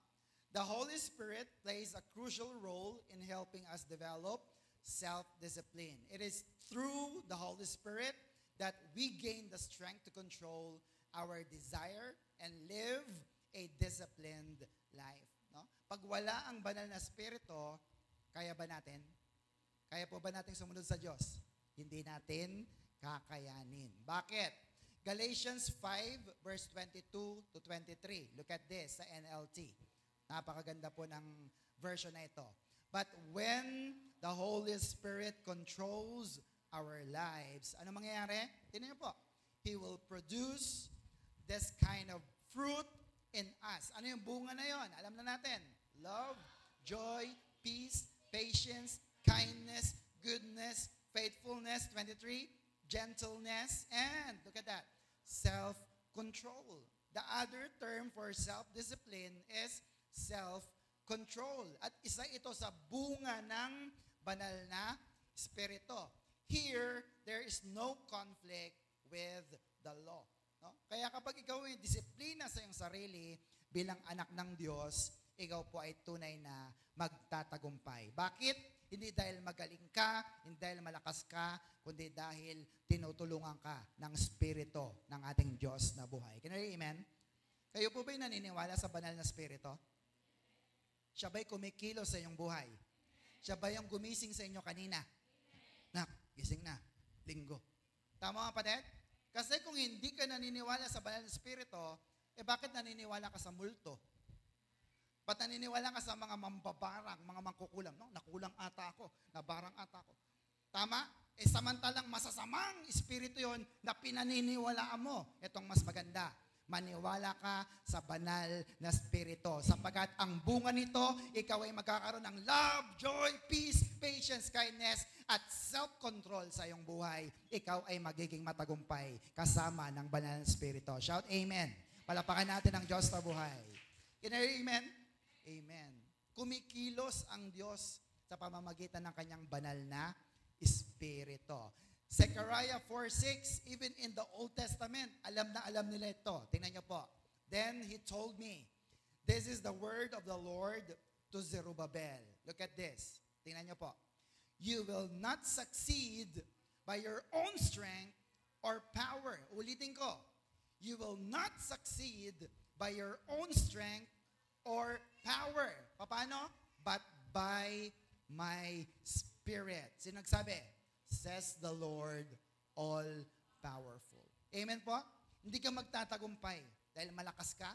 The Holy Spirit plays a crucial role in helping us develop self-discipline. It is through the Holy Spirit that we gain the strength to control our desire and live a disciplined life. No? Pag wala ang banal na spirito, kaya ba natin? Kaya po ba natin sumunod sa Diyos? Hindi natin kakayanin. Bakit? Galatians 5 verse 22 to 23. Look at this sa NLT. Napakaganda po ng version na ito. But when the Holy Spirit controls our lives, ano mangyayari? Tingnan niyo po. He will produce this kind of fruit in us. Ano yung bunga na yon? Alam na natin. Love, joy, peace, patience, kindness, goodness, faithfulness, 23, gentleness, and look at that, self-control. The other term for self-discipline is self-control. At isa ito sa bunga ng banal na espiritu. Here, there is no conflict with the law. No? Kaya kapag ikaw ay disiplina sa iyong sarili bilang anak ng Diyos, ikaw po ay tunay na magtatagumpay. Bakit? Hindi dahil magaling ka, hindi dahil malakas ka, kundi dahil tinutulungan ka ng Espiritu ng ating Diyos na buhay. Can you amen? Kayo po ba'y naniniwala sa banal na Espiritu? Siya ba'y kumikilos sa iyong buhay? Siya ba yung gumising sa inyo kanina? Nak, gising na. Linggo. Tama mga kapatid? Kasi kung hindi ka naniniwala sa banal na Espiritu, bakit naniniwala ka sa multo? Ba't naniniwala ka sa mga mambabarang, mga mangkukulam? No? Nakulang ata ako, nabarang ata ako. Tama? Samantalang masasamang espiritu yon na pinaniniwalaan mo. Itong mas maganda. Maniwala ka sa banal na espiritu. Sapagkat ang bunga nito, ikaw ay magkakaroon ng love, joy, peace, patience, kindness, at self-control sa iyong buhay. Ikaw ay magiging matagumpay kasama ng banal na espiritu. Shout amen. Palapakan natin ang Diyos na buhay. Can you hear amen? Amen. Kumikilos ang Diyos sa pamamagitan ng kanyang banal na espiritu. Zechariah 4:6, even in the Old Testament, alam na alam nila ito. Tingnan niyo po. Then he told me, this is the word of the Lord to Zerubbabel. Look at this. Tingnan niyo po. You will not succeed by your own strength or power. Ulitin ko. You will not succeed by your own strength or power. Paano? But by my Spirit. Sino nagsabi? Says the Lord all-powerful. Amen po? Hindi ka magtatagumpay dahil malakas ka,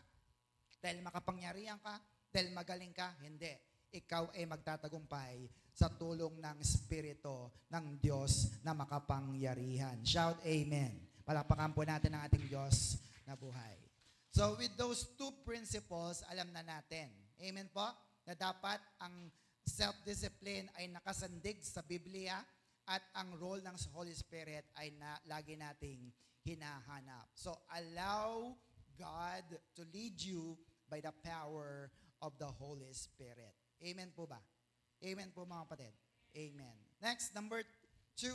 dahil makapangyarihan ka, dahil magaling ka. Hindi. Ikaw ay magtatagumpay sa tulong ng Espiritu ng Diyos na makapangyarihan. Shout amen. Palapakan po natin ang ating Diyos na buhay. So with those two principles, alam na natin. Amen po? Na dapat ang self-discipline ay nakasandig sa Biblia at ang role ng Holy Spirit ay lagi nating hinahanap. So allow God to lead you by the power of the Holy Spirit. Amen po ba? Amen po mga kapatid. Amen. Next, number 2.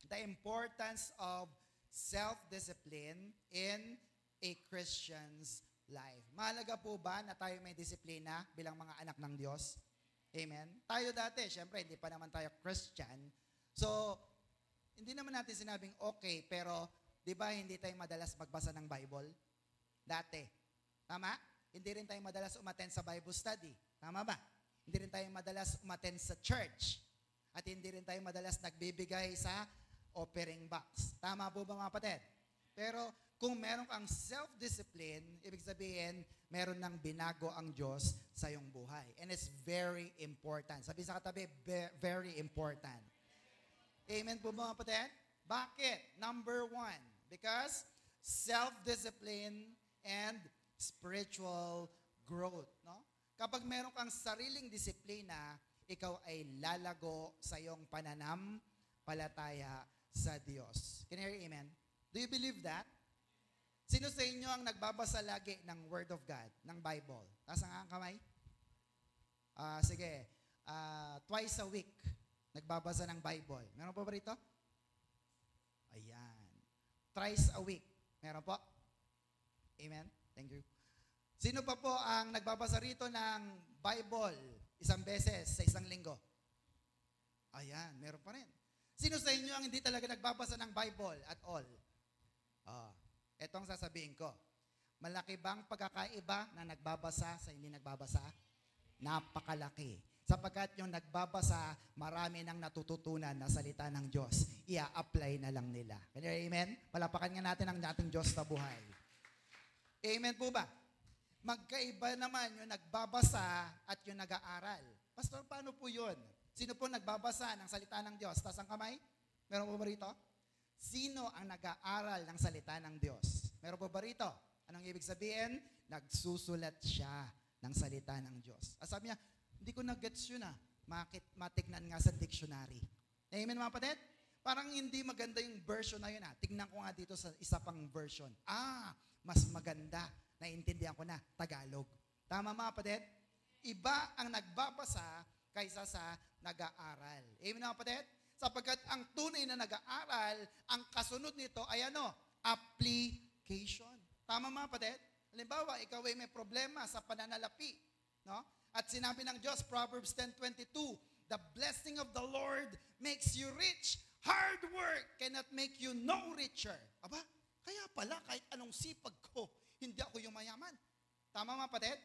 The importance of self-discipline in a Christian's life. Mahalaga po ba na tayo may disiplina bilang mga anak ng Diyos? Amen? Tayo dati, syempre, hindi pa naman tayo Christian. So, hindi naman natin sinabing okay, pero di ba hindi tayo madalas magbasa ng Bible? Dati. Tama? Hindi rin tayo madalas umattend sa Bible study. Tama ba? Hindi rin tayo madalas umattend sa church. At hindi rin tayo madalas nagbibigay sa offering box. Tama po ba mga kapatid? Pero kung meron kang self-discipline, ibig sabihin, meron nang binago ang Diyos sa iyong buhay. And it's very important. Sabi sa katabi, very important. Amen po mga kapatid? Bakit? Number 1, because self-discipline and spiritual growth. No? Kapag meron kang sariling disiplina, ikaw ay lalago sa iyong pananampalataya sa Diyos. Can you hear amen? Do you believe that? Sino sa inyo ang nagbabasa lagi ng Word of God, ng Bible? Taas ang kamay. Sige, twice a week, nagbabasa ng Bible. Meron po ba rito? Ayan. Thrice a week. Meron po? Amen? Thank you. Sino pa po ang nagbabasa rito ng Bible isang beses sa isang linggo? Ayan, meron pa rin. Sino sa inyo ang hindi talaga nagbabasa ng Bible at all? Etong sasabihin ko. Malaki bang pagkakaiba na nagbabasa sa hindi nagbabasa? Napakalaki. Sapagkat yung nagbabasa, marami nang natututunan na salita ng Diyos. Ia-apply na lang nila. Can you hear amen? Palapakan nga natin ang ating Diyos na buhay. Amen po ba? Magkaiba naman yung nagbabasa at yung nag-aaral. Pastor, paano po yun? Sino po nagbabasa ng salita ng Diyos? Taas ang kamay? Meron po ba rito? Sino ang nag-aaral ng salita ng Diyos? Meron po ba rito? Anong ibig sabihin? Nagsusulat siya ng salita ng Diyos. Sabi niya, hindi ko na-gets yun matignan nga sa dictionary. Amen mga kapatid? Parang hindi maganda yung version na yun Tignan ko nga dito sa isa pang version. Mas maganda. Naiintindihan ko na, Tagalog. Tama mga kapatid? Iba ang nagbabasa kaysa sa nag-aaral. Amen mga kapatid? Sapagkat ang tunay na nag-aaral, ang kasunod nito ay application. Tama mga kapatid? Halimbawa, ikaw ay may problema sa pananalapi. No? At sinabi ng Diyos, Proverbs 10:22, the blessing of the Lord makes you rich. Hard work cannot make you no richer. Aba, kaya pala kahit anong sipag ko, hindi ako yung mayaman. Tama mga kapatid?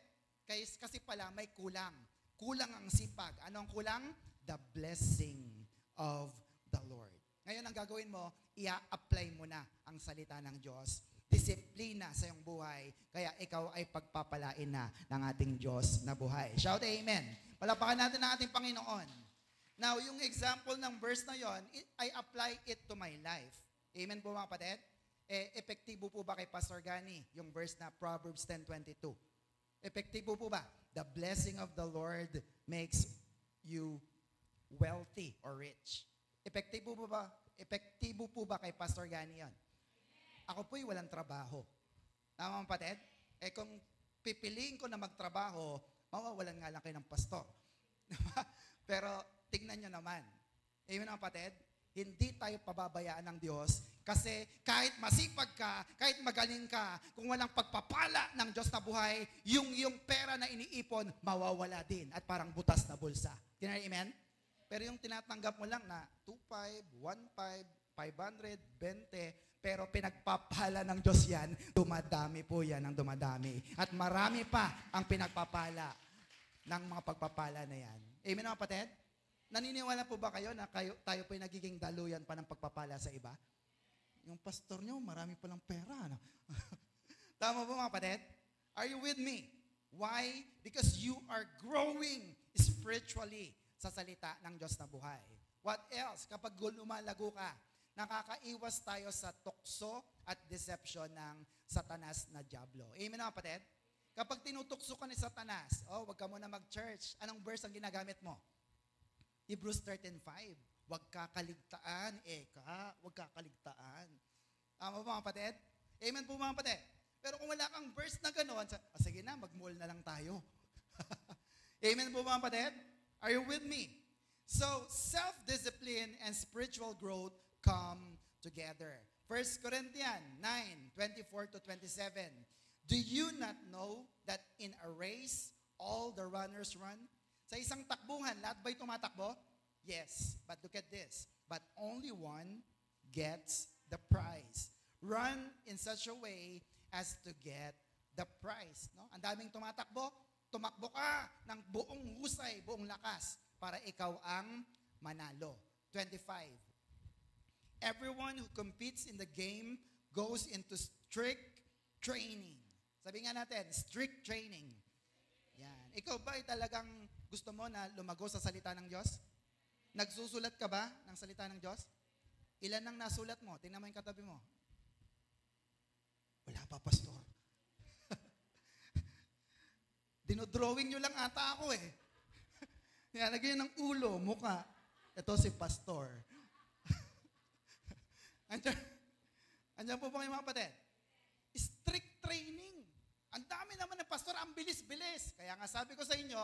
Kasi pala may kulang. Kulang ang sipag. Ano ang kulang? The blessing of the Lord. Ngayon ang gagawin mo, i-apply mo na ang salita ng Diyos. Disiplina sa iyong buhay. Kaya ikaw ay pagpapalain na ng ating Diyos na buhay. Shout amen. Palapakan natin ang ating Panginoon. Now, yung example ng verse na yon, I apply it to my life. Amen po mga kapatid? Epektibo po ba kay Pastor Gani yung verse na Proverbs 10:22? Epektibo po ba? The blessing of the Lord makes you wealthy or rich. Epektibo po ba? Epektibo po ba kay Pastor Gani yon? Ako po'y walang trabaho. Tama mga kapatid? Kung pipiliin ko na magtrabaho, mawawalan nga lang kayo ng pastor. Pero tingnan nyo naman. Amen mga kapatid? Hindi tayo pababayaan ng Diyos kasi kahit masipag ka, kahit magaling ka, kung walang pagpapala ng Diyos na buhay, yung pera na iniipon, mawawala din at parang butas na bulsa. Amen? Pero yung tinatanggap mo lang na 2,500, 1,500, 500, 20, pero pinagpapala ng Diyos yan, dumadami po yan ang dumadami. At marami pa ang pinagpapala ng mga pagpapala na yan. Amen mga kapatid? Naniniwala po ba kayo na tayo po'y nagiging daluyan pa ng pagpapala sa iba? Yung pastor nyo, marami palang pera. No? Tama po mga kapatid? Are you with me? Why? Because you are growing spiritually sa salita ng Diyos na buhay. What else? Kapag lumalago ka, nakakaiwas tayo sa tukso at deception ng Satanas na diablo. Amen mga kapatid? Kapag tinutukso ka ni Satanas, wag ka muna mag-church. Anong verse ang ginagamit mo? Hebrews 13:5. Huwag kakaligtaan, huwag kakaligtaan. Tama ba mga kapatid? Amen po mga kapatid? Pero kung wala kang verse na gano'n, sige na, mag-mall na lang tayo. Amen po mga kapatid? Are you with me? So, self-discipline and spiritual growth come together. 1 Corinthians 9:24-27. Do you not know that in a race, all the runners run? Sa isang takbuhan, lahat ba'y tumatakbo? Yes, but look at this. But only one gets the prize. Run in such a way as to get the prize. No? Ang daming tumatakbo, tumakbo ka ng buong husay, buong lakas para ikaw ang manalo. 25. Everyone who competes in the game goes into strict training. Sabi nga natin, strict training. Yan. Ikaw ba ay talagang gusto mo na lumago sa salita ng Diyos? Nagsusulat ka ba ng salita ng Diyos? Ilan ang nasulat mo? Tingnan mo yung katabi mo. Wala pa, pastor. Dinodrawing nyo lang ata ako eh. Nilalagay ng ulo, mukha. Ito si pastor. Andiyan po ba kayo mga kapatid? Strict training. Ang dami naman ng pastor, ang bilis-bilis. Kaya nga sabi ko sa inyo,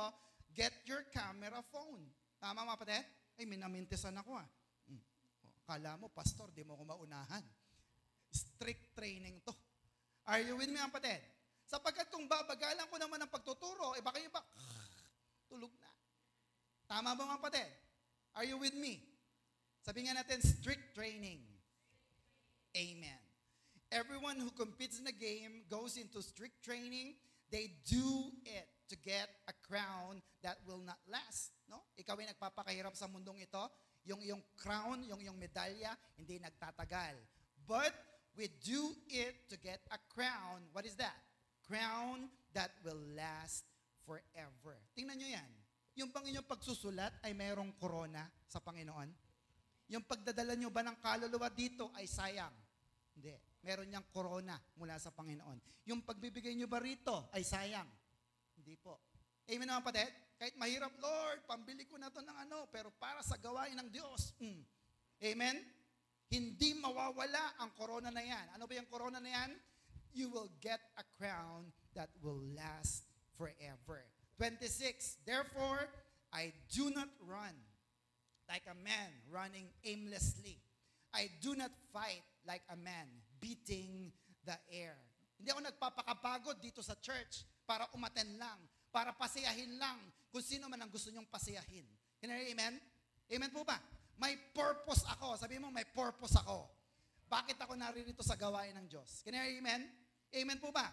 get your camera phone. Tama mga kapatid? Ay, minamintisan ako Kala mo, pastor, di mo ako maunahan. Strict training to. Are you with me mga kapatid? Sapagkat kung babagalan ko naman ang pagtuturo, baka yung tulog na. Tama ba mga kapatid? Are you with me? Sabi nga natin, strict training. Amen. Everyone who competes in the game goes into strict training. They do it to get a crown that will not last. No? Ikaw ay nagpapakahirap sa mundong ito. Yung crown, yung medalya, hindi nagtatagal. But we do it to get a crown. What is that? Crown that will last forever. Tingnan nyo yan. Yung bang inyong pagsusulat ay mayroong corona sa Panginoon? Yung pagdadala nyo ba ng kaluluwa dito ay sayang? Hindi. Meron niyang corona mula sa Panginoon. Yung pagbibigay nyo ba rito ay sayang? Hindi po. Amen mga kapatid? Kahit mahirap, Lord, pambili ko na to ng pero para sa gawain ng Diyos. Amen? Hindi mawawala ang corona na yan. Ano ba yung corona na yan? You will get a crown that will last forever. 26. Therefore, I do not run like a man running aimlessly. I do not fight like a man beating the air. Hindi ako nagpapakapagod dito sa church para umaten lang. para pasayahin lang kung sino man ang gusto nyong pasayahin. Can I hear amen? Amen po ba? May purpose ako. Sabi mo, may purpose ako. Bakit ako naririto sa gawain ng Diyos? Can I hear amen? Amen po ba?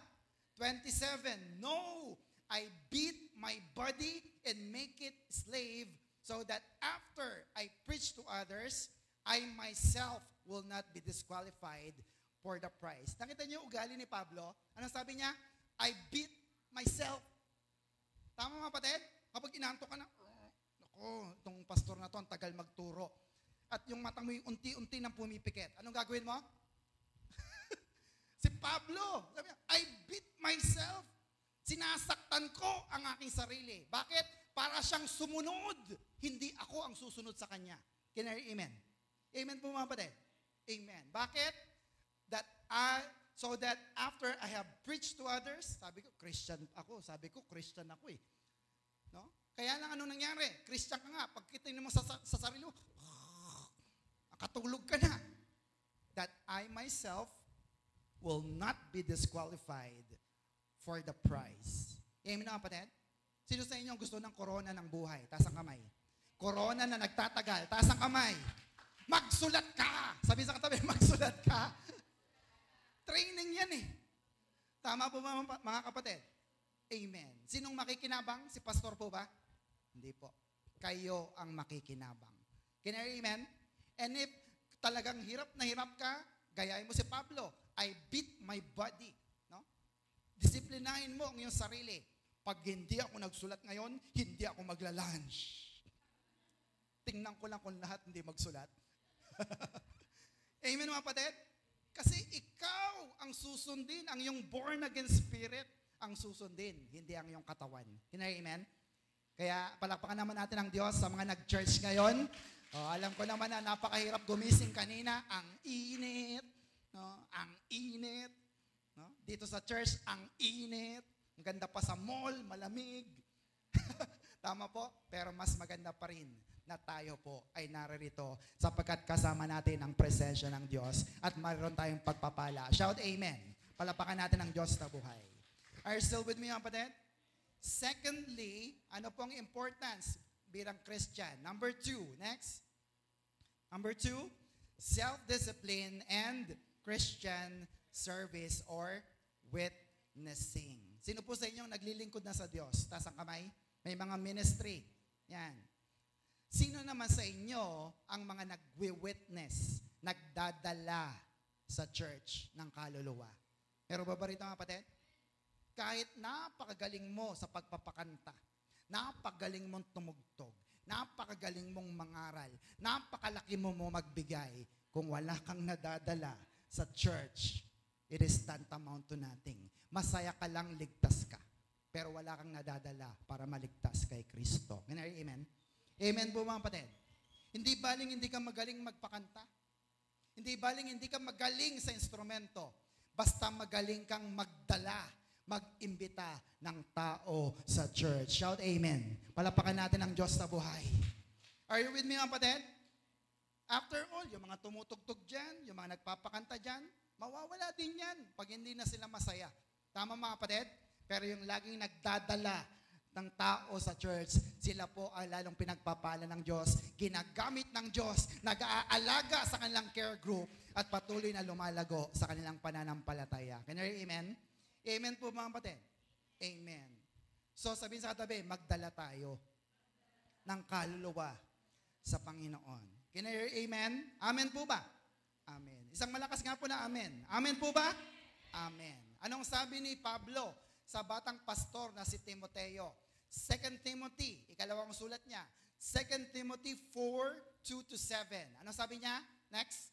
27, no, I beat my body and make it slave so that after I preach to others, I myself will not be disqualified for the prize. Nakita niyo ugali ni Pablo? Anong sabi niya? I beat myself. Tama mga kapatid? Kapag inantok ka na, nako, itong pastor na to, ang tagal magturo. At yung mata mo yung unti-unti nang pumipikit. Anong gagawin mo? Si Pablo, sabi niya, I beat myself. Sinasaktan ko ang aking sarili. Bakit? Para siyang sumunod. Hindi ako ang susunod sa kanya. Can I hear amen? Amen po mga kapatid? Amen. Bakit? So that after I have preached to others, sabi ko, Christian ako. Sabi ko, Christian ako eh. No? Kaya lang ano nangyari? Christian ka nga. Pagkita mo sa sarili mo, nakatulog ka na. That I myself will not be disqualified for the prize. Amen na kapatid? Sino sa inyo gusto ng corona ng buhay? Taas ang kamay. Corona na nagtatagal. Taas ang kamay. Magsulat ka! Sabi sa katabi, magsulat ka. Training yan eh. Tama po ba mga kapatid? Amen. Sinong makikinabang? Si pastor po ba? Hindi po. Kayo ang makikinabang. Can I hear amen? And if talagang hirap na hirap ka, gayahin mo si Pablo. I beat my body. No? Disiplinahin mo ang iyong sarili. Pag hindi ako nagsulat ngayon, hindi ako magla-lunch. Tingnan ko lang kung lahat hindi magsulat. Amen mga kapatid? Kasi ikaw ang susundin, ang iyong born again spirit ang susundin, hindi ang iyong katawan. Amen? Kaya palakpakan naman natin ang Diyos sa mga nag-church ngayon. Alam ko naman na napakahirap gumising kanina. Ang init. No? Ang init. No? Dito sa church, ang init. Ang ganda pa sa mall, malamig. Tama po? Pero mas maganda pa rin na tayo po ay naririto sapagkat kasama natin ang presensya ng Diyos at mayroon tayong pagpapala. Shout amen. Palapakan natin ang Diyos na buhay. Are you still with me, mga kapatid? Secondly, ano pong importance bilang Christian? Number 2, next. Number 2, self-discipline and Christian service or witnessing. Sino po sa inyong naglilingkod na sa Diyos? Taas ang kamay. May mga ministry. Yan. Sino naman sa inyo ang mga nagwi-witness, nagdadala sa church ng kaluluwa? Meron ba rito mga kapatid? Kahit napakagaling mo sa pagpapakanta, napakagaling mong tumugtog, napakagaling mong mangaral, napakalaki mo magbigay, kung wala kang nadadala sa church, it is tantamount to nothing. Masaya ka lang, ligtas ka. Pero wala kang nadadala para maligtas kay Kristo. Amen? Amen po mga kapatid. Hindi baling hindi ka magaling magpakanta. Hindi baling hindi ka magaling sa instrumento. Basta magaling kang magdala, mag-imbita ng tao sa church. Shout amen. Palapakan natin ang Diyos sa buhay. Are you with me mga kapatid? After all, yung mga tumutugtog dyan, yung mga nagpapakanta dyan, mawawala din yan pag hindi na sila masaya. Tama mga kapatid? Pero yung laging nagdadala ng tao sa church, sila po ay lalong pinagpapala ng Diyos, ginagamit ng Diyos, nag-aalaga sa kanilang care group, at patuloy na lumalago sa kanilang pananampalataya. Can you hear amen? Amen po mga kapatid? Amen. So sabihin sa katabi, magdala tayo ng kaluluwa sa Panginoon. Can you hear amen? Amen po ba? Amen. Isang malakas nga po na amen. Amen po ba? Amen. Anong sabi ni Pablo sa batang pastor na si Timoteo? 2 Timothy, ikalawang sulat niya. 2 Timothy 4:2-7. Anong sabi niya? Next.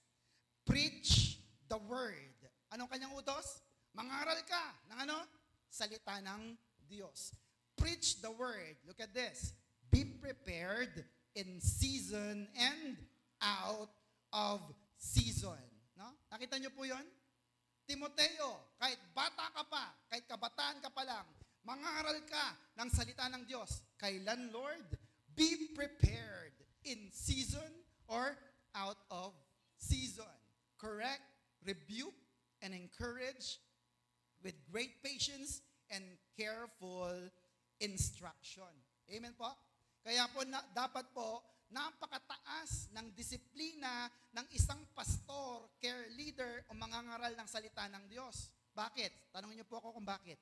Preach the word. Anong kanyang utos? Mangaral ka ng ano? Salita ng Diyos. Preach the word. Look at this. Be prepared in season and out of season. No? Nakita niyo po yon? Timoteo, kahit bata ka pa, kahit kabataan ka pa lang, mangaral ka ng salita ng Diyos. Kailan, Lord? Be prepared in season or out of season. Correct, rebuke, and encourage with great patience and careful instruction. Amen po? Kaya po, dapat po, napakataas ng disiplina ng isang pastor, care leader, o mangangaral ng salita ng Diyos. Bakit? Tanongin niyo po ako kung bakit.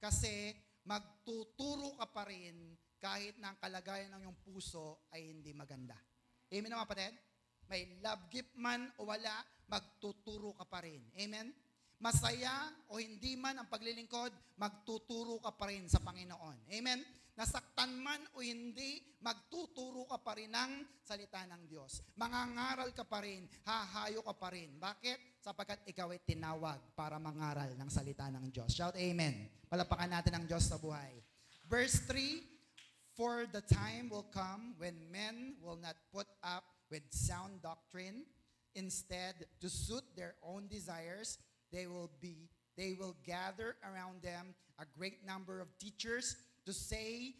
Kasi magtuturo ka pa rin kahit na ang kalagayan ng iyong puso ay hindi maganda. Amen mga kapatid? May love gift man o wala, magtuturo ka pa rin. Amen? Masaya o hindi man ang paglilingkod, magtuturo ka pa rin sa Panginoon. Amen? Nasaktan man o hindi, magtuturo ka pa rin ng salita ng Diyos. Mangangaral ka pa rin, hahayo ka pa rin. Bakit? Sapagkat ikaw ay tinawag para mangaral ng salita ng Diyos. Shout amen. Palapakan natin ang Diyos sa buhay. Verse 3, for the time will come when men will not put up with sound doctrine. Instead, to suit their own desires, they will gather around them a great number of teachers to say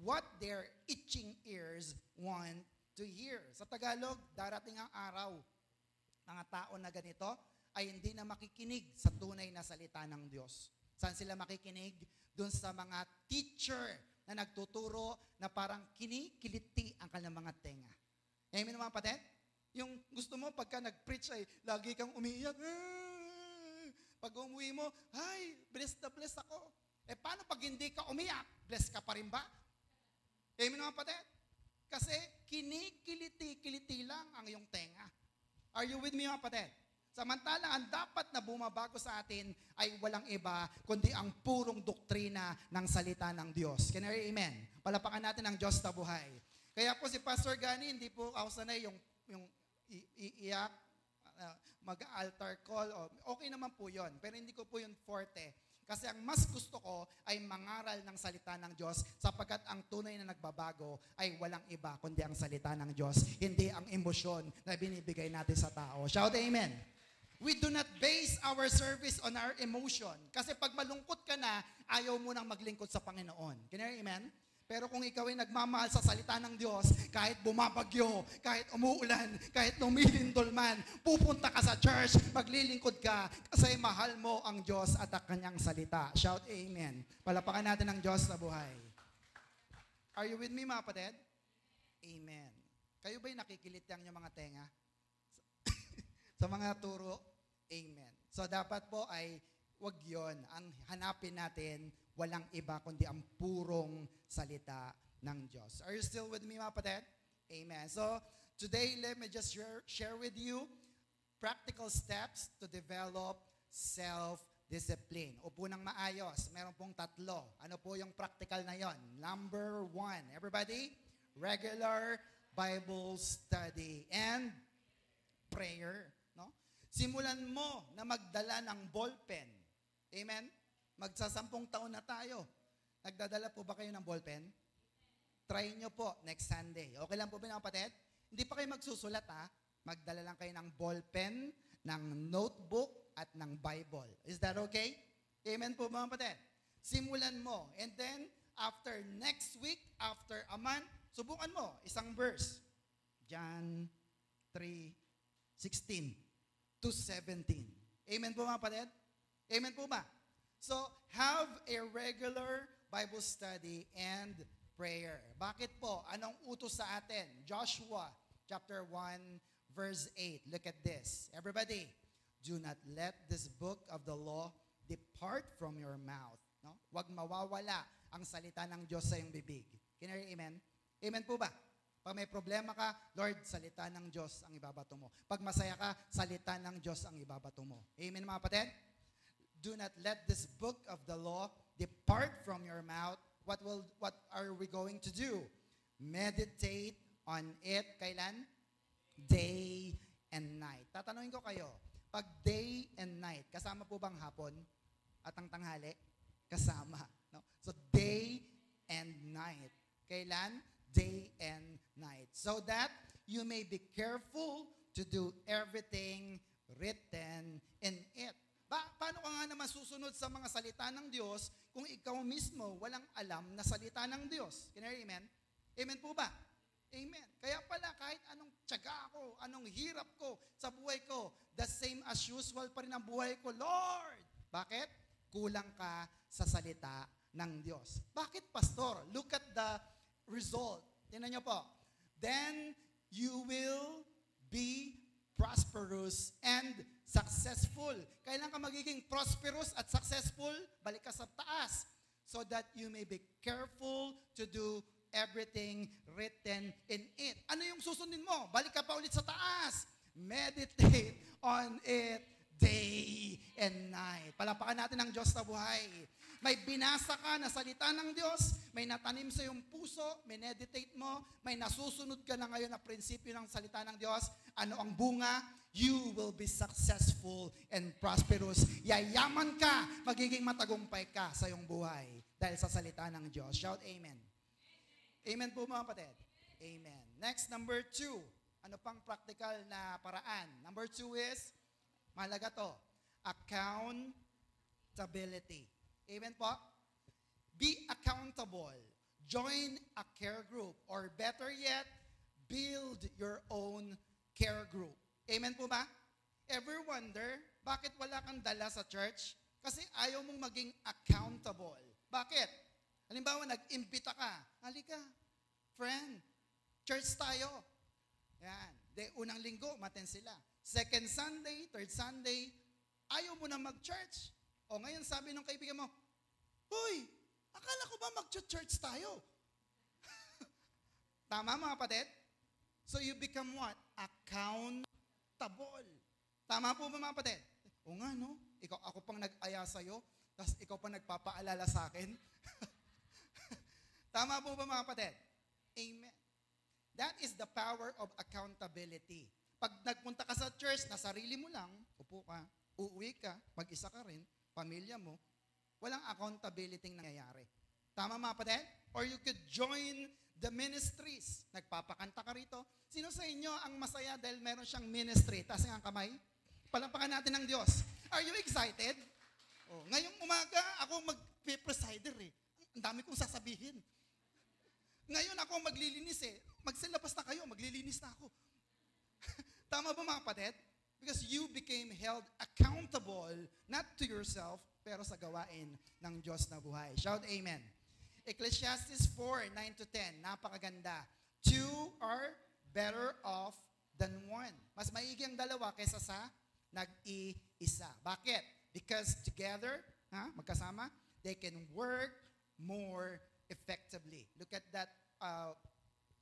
what their itching ears want to hear. Sa Tagalog, darating ang araw, mga tao na ganito ay hindi na makikinig sa tunay na salita ng Diyos. Saan sila makikinig? Doon sa mga teacher na nagtuturo na parang kinikiliti ang kanilang mga tenga. Amen mga kapatid? Yung gusto mo pagka nag-preach ay lagi kang umiiyak. Pag umuwi mo, ay, blessed na blessed ako. Paano pag hindi ka umiyak? Blessed ka pa rin ba? Amen mga kapatid? Kasi kinikiliti-kiliti lang ang iyong tenga. Are you with me mga kapatid? Samantalang ang dapat na bumabago sa atin ay walang iba kundi ang purong doktrina ng salita ng Diyos. Can I amen? Palapakan natin ang Diyos na buhay. Kaya po si Pastor Gani, hindi po ako sanay yung iiyak, mag-altar call. Okay naman po yun, pero hindi ko po yun forte. Kasi ang mas gusto ko ay mangaral ng salita ng Diyos sapagkat ang tunay na nagbabago ay walang iba kundi ang salita ng Diyos, hindi ang emosyon na binibigay natin sa tao. Shout amen! We do not base our service on our emotion. Kasi pag malungkot ka na, ayaw mo nang maglingkod sa Panginoon. Can you amen? Pero kung ikaw ay nagmamahal sa salita ng Diyos, kahit bumabagyo, kahit umuulan, kahit lumilindol man, pupunta ka sa church, maglilingkod ka, kasi mahal mo ang Diyos at ang kanyang salita. Shout amen. Palapakan natin ang Diyos sa buhay. Are you with me mga kapatid? Amen. Kayo ba'y nakikiliti ang inyong mga tenga? Sa mga turo? Amen. So dapat po ay wag yon. Ang hanapin natin, walang iba kundi ang purong salita ng Diyos. Are you still with me mga kapatid? Amen. So today, let me just share with you practical steps to develop self-discipline. Upo ng maayos. Meron pong 3. Ano po yung practical na yon? Number 1, everybody, regular Bible study and prayer. No? Simulan mo na magdala ng ballpen. Amen? Magsa-10 taon na tayo. Nagdadala po ba kayo ng ballpen? Try nyo po next Sunday. Okay lang po ba mga kapatid? Hindi pa kayo magsusulat ha. Magdala lang kayo ng ballpen, ng notebook, at ng Bible. Is that okay? Amen po mga kapatid? Simulan mo. And then, after next week, after a month, subukan mo isang verse. John 3:16 to 17. Amen po mga kapatid? Amen po ba? So, have a regular Bible study and prayer. Bakit po? Anong utos sa atin? Joshua chapter 1 verse 8. Look at this. Everybody, do not let this book of the law depart from your mouth. No? Huwag mawawala ang salita ng Diyos sa iyong bibig. Can you amen? Amen po ba? Pag may problema ka, Lord, salita ng Diyos ang ibabato mo. Pag masaya ka, salita ng Diyos ang ibabato mo. Amen mga kapatid? Do not let this book of the law depart from your mouth. What are we going to do? Meditate on it. Kailan? Day and night. Tatanungin ko kayo, pag day and night, kasama po bang hapon at ang tanghali? Kasama. No? So day and night. Kailan? Day and night. So that you may be careful to do everything written in it. Paano ka nga naman susunod sa mga salita ng Diyos kung ikaw mismo walang alam na salita ng Diyos? Can you amen? Amen po ba? Amen. Kaya pala kahit anong tiyaga ko, anong hirap ko sa buhay ko, the same as usual pa rin ang buhay ko, Lord. Bakit? Kulang ka sa salita ng Diyos. Bakit, Pastor? Look at the result. Tingnan niyo po. Then you will be prosperous and successful. Kailan ka magiging prosperous at successful? Balik ka sa taas. So that you may be careful to do everything written in it. Ano yung susundin mo? Balik ka pa ulit sa taas. Meditate on it day and night. Palapakan natin ang Diyos na buhay. May binasa ka na salita ng Diyos, may natanim sa iyong puso, may meditate mo, may nasusunod ka na ngayon na prinsipyo ng salita ng Diyos. Ano ang bunga? You will be successful and prosperous. Yayaman ka, magiging matagumpay ka sa iyong buhay dahil sa salita ng Diyos. Shout amen. Amen po mga kapatid. Amen. Next, number 2. Ano pang practical na paraan? Number 2 is, mahalaga to, accountability. Amen po? Be accountable. Join a care group. Or better yet, build your own care group. Amen po ba? Ever wonder, bakit wala kang dala sa church? Kasi ayaw mong maging accountable. Bakit? Halimbawa, nag-imbita ka. Halika, friend, church tayo. Yan. Unang linggo, maten sila. Second Sunday, third Sunday, ayaw mo na mag-church. O ngayon sabi ng kaibigan mo, Hoy, akala ko ba mag-church tayo? Tama mga kapatid? So you become what? Accountable. Tama po ba mga kapatid? O nga no, ako pang nag-aya sa'yo, tapos ikaw pang nagpapaalala sa akin. Tama po ba mga kapatid? Amen. That is the power of accountability. Pag nagpunta ka sa church, na sarili mo lang, upo ka, uuwi ka, mag-isa ka rin, pamilya mo, walang accountability nangyayari. Tama mga kapatid? Or you could join the ministries. Nagpapakanta ka rito. Sino sa inyo ang masaya dahil meron siyang ministry? Taas ang kamay. Palampakan natin ng Diyos. Are you excited? Oh, ngayong umaga, ako mag-presider eh. Ang dami kong sasabihin. Ngayon ako maglilinis eh. Magsilabas na kayo, maglilinis na ako. Tama ba mga kapatid? Because you became held accountable, not to yourself, pero sa gawain ng Diyos na buhay. Shout amen. Ecclesiastes 4:9-10, napakaganda. 2 are better off than 1. Mas maigi ang dalawa kaysa sa nag-iisa. Bakit? Because together, magkasama, they can work more effectively. Look at that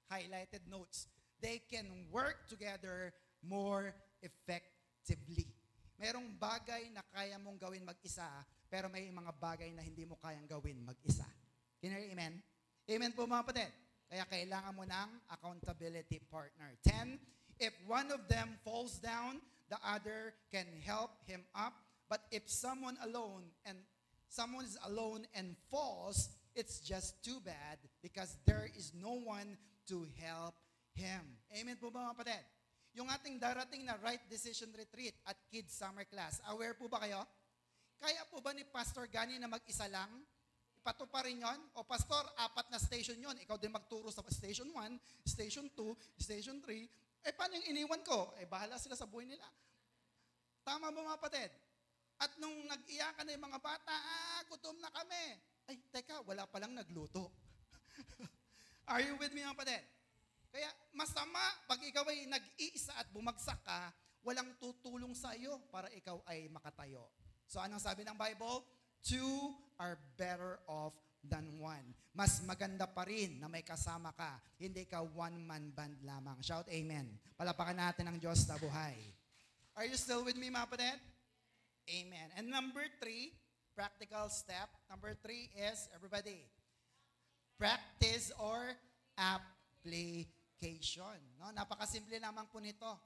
highlighted notes. They can work together more effectively. Merong bagay na kaya mong gawin mag-isa, pero may mga bagay na hindi mo kayang gawin mag-isa. Can you hear amen? Amen po mga kapatid. Kaya kailangan mo ng accountability partner. 10, if one of them falls down, the other can help him up. But if someone is alone and falls, it's just too bad because there is no one to help him. Amen po ba mga kapatid? Yung ating darating na Right Decision Retreat at Kids Summer Class, aware po ba kayo? Kaya po ba ni Pastor Gani na mag-isa lang? Ipatuparin yon? O Pastor, 4 na station yon. Ikaw din magturo sa Station 1, Station 2, Station 3. Paano yung iniwan ko? Bahala sila sa buhay nila. Tama ba mga kapatid? At nung nag-iyakan na yung mga bata, gutom na kami. Teka, wala palang nagluto. Are you with me mga kapatid? Kaya masama pag ikaw ay nag-iisa at bumagsak ka, walang tutulong sa iyo para ikaw ay makatayo. So anong sabi ng Bible? 2 are better off than 1. Mas maganda pa rin na may kasama ka. Hindi ka one-man band lamang. Shout amen. Palapakan natin ang Diyos na buhay. Are you still with me mga kapatid? Amen. And number 3, practical step. Number 3 is, everybody, practice or application. No? Napakasimple naman po nito.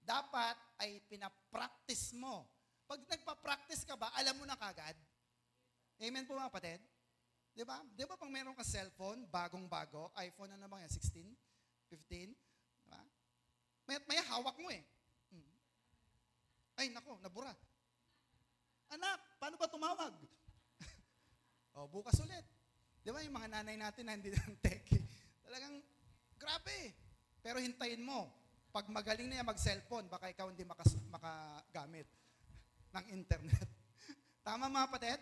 Dapat ay pinapractice mo. Pag nagpa-practice ka ba, alam mo na kagad? Amen po mga kapatid? Di ba? Di ba pang meron ka cellphone, bagong-bago, iPhone na naman yan, 16, 15, diba? May hawak mo eh. Ay, nako, nabura. Anak, paano ba tumawag? Bukas ulit. Di ba yung mga nanay natin na hindi ng tech, talagang grabe. Pero hintayin mo. Pag magaling na yan mag-cellphone, baka ikaw hindi makagamit ng internet. Tama mga kapatid?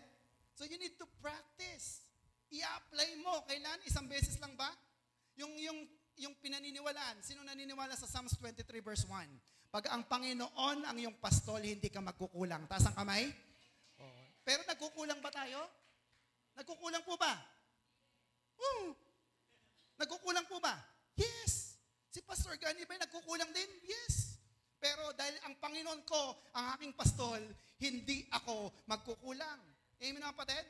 So you need to practice. I-apply mo. Kailan? Isang beses lang ba? Yung pinaniniwalaan. Sino naniniwala sa Psalms 23 verse 1? Pag ang Panginoon ang iyong pastol, hindi ka magkukulang. Taas ang kamay. Oh. Pero nagkukulang ba tayo? Nagkukulang po ba? Nagkukulang po ba? Yes. Si Pastor Gani ba nagkukulang din? Yes. Pero dahil ang Panginoon ko, ang aking pastol, hindi ako magkukulang. Amen mga kapatid?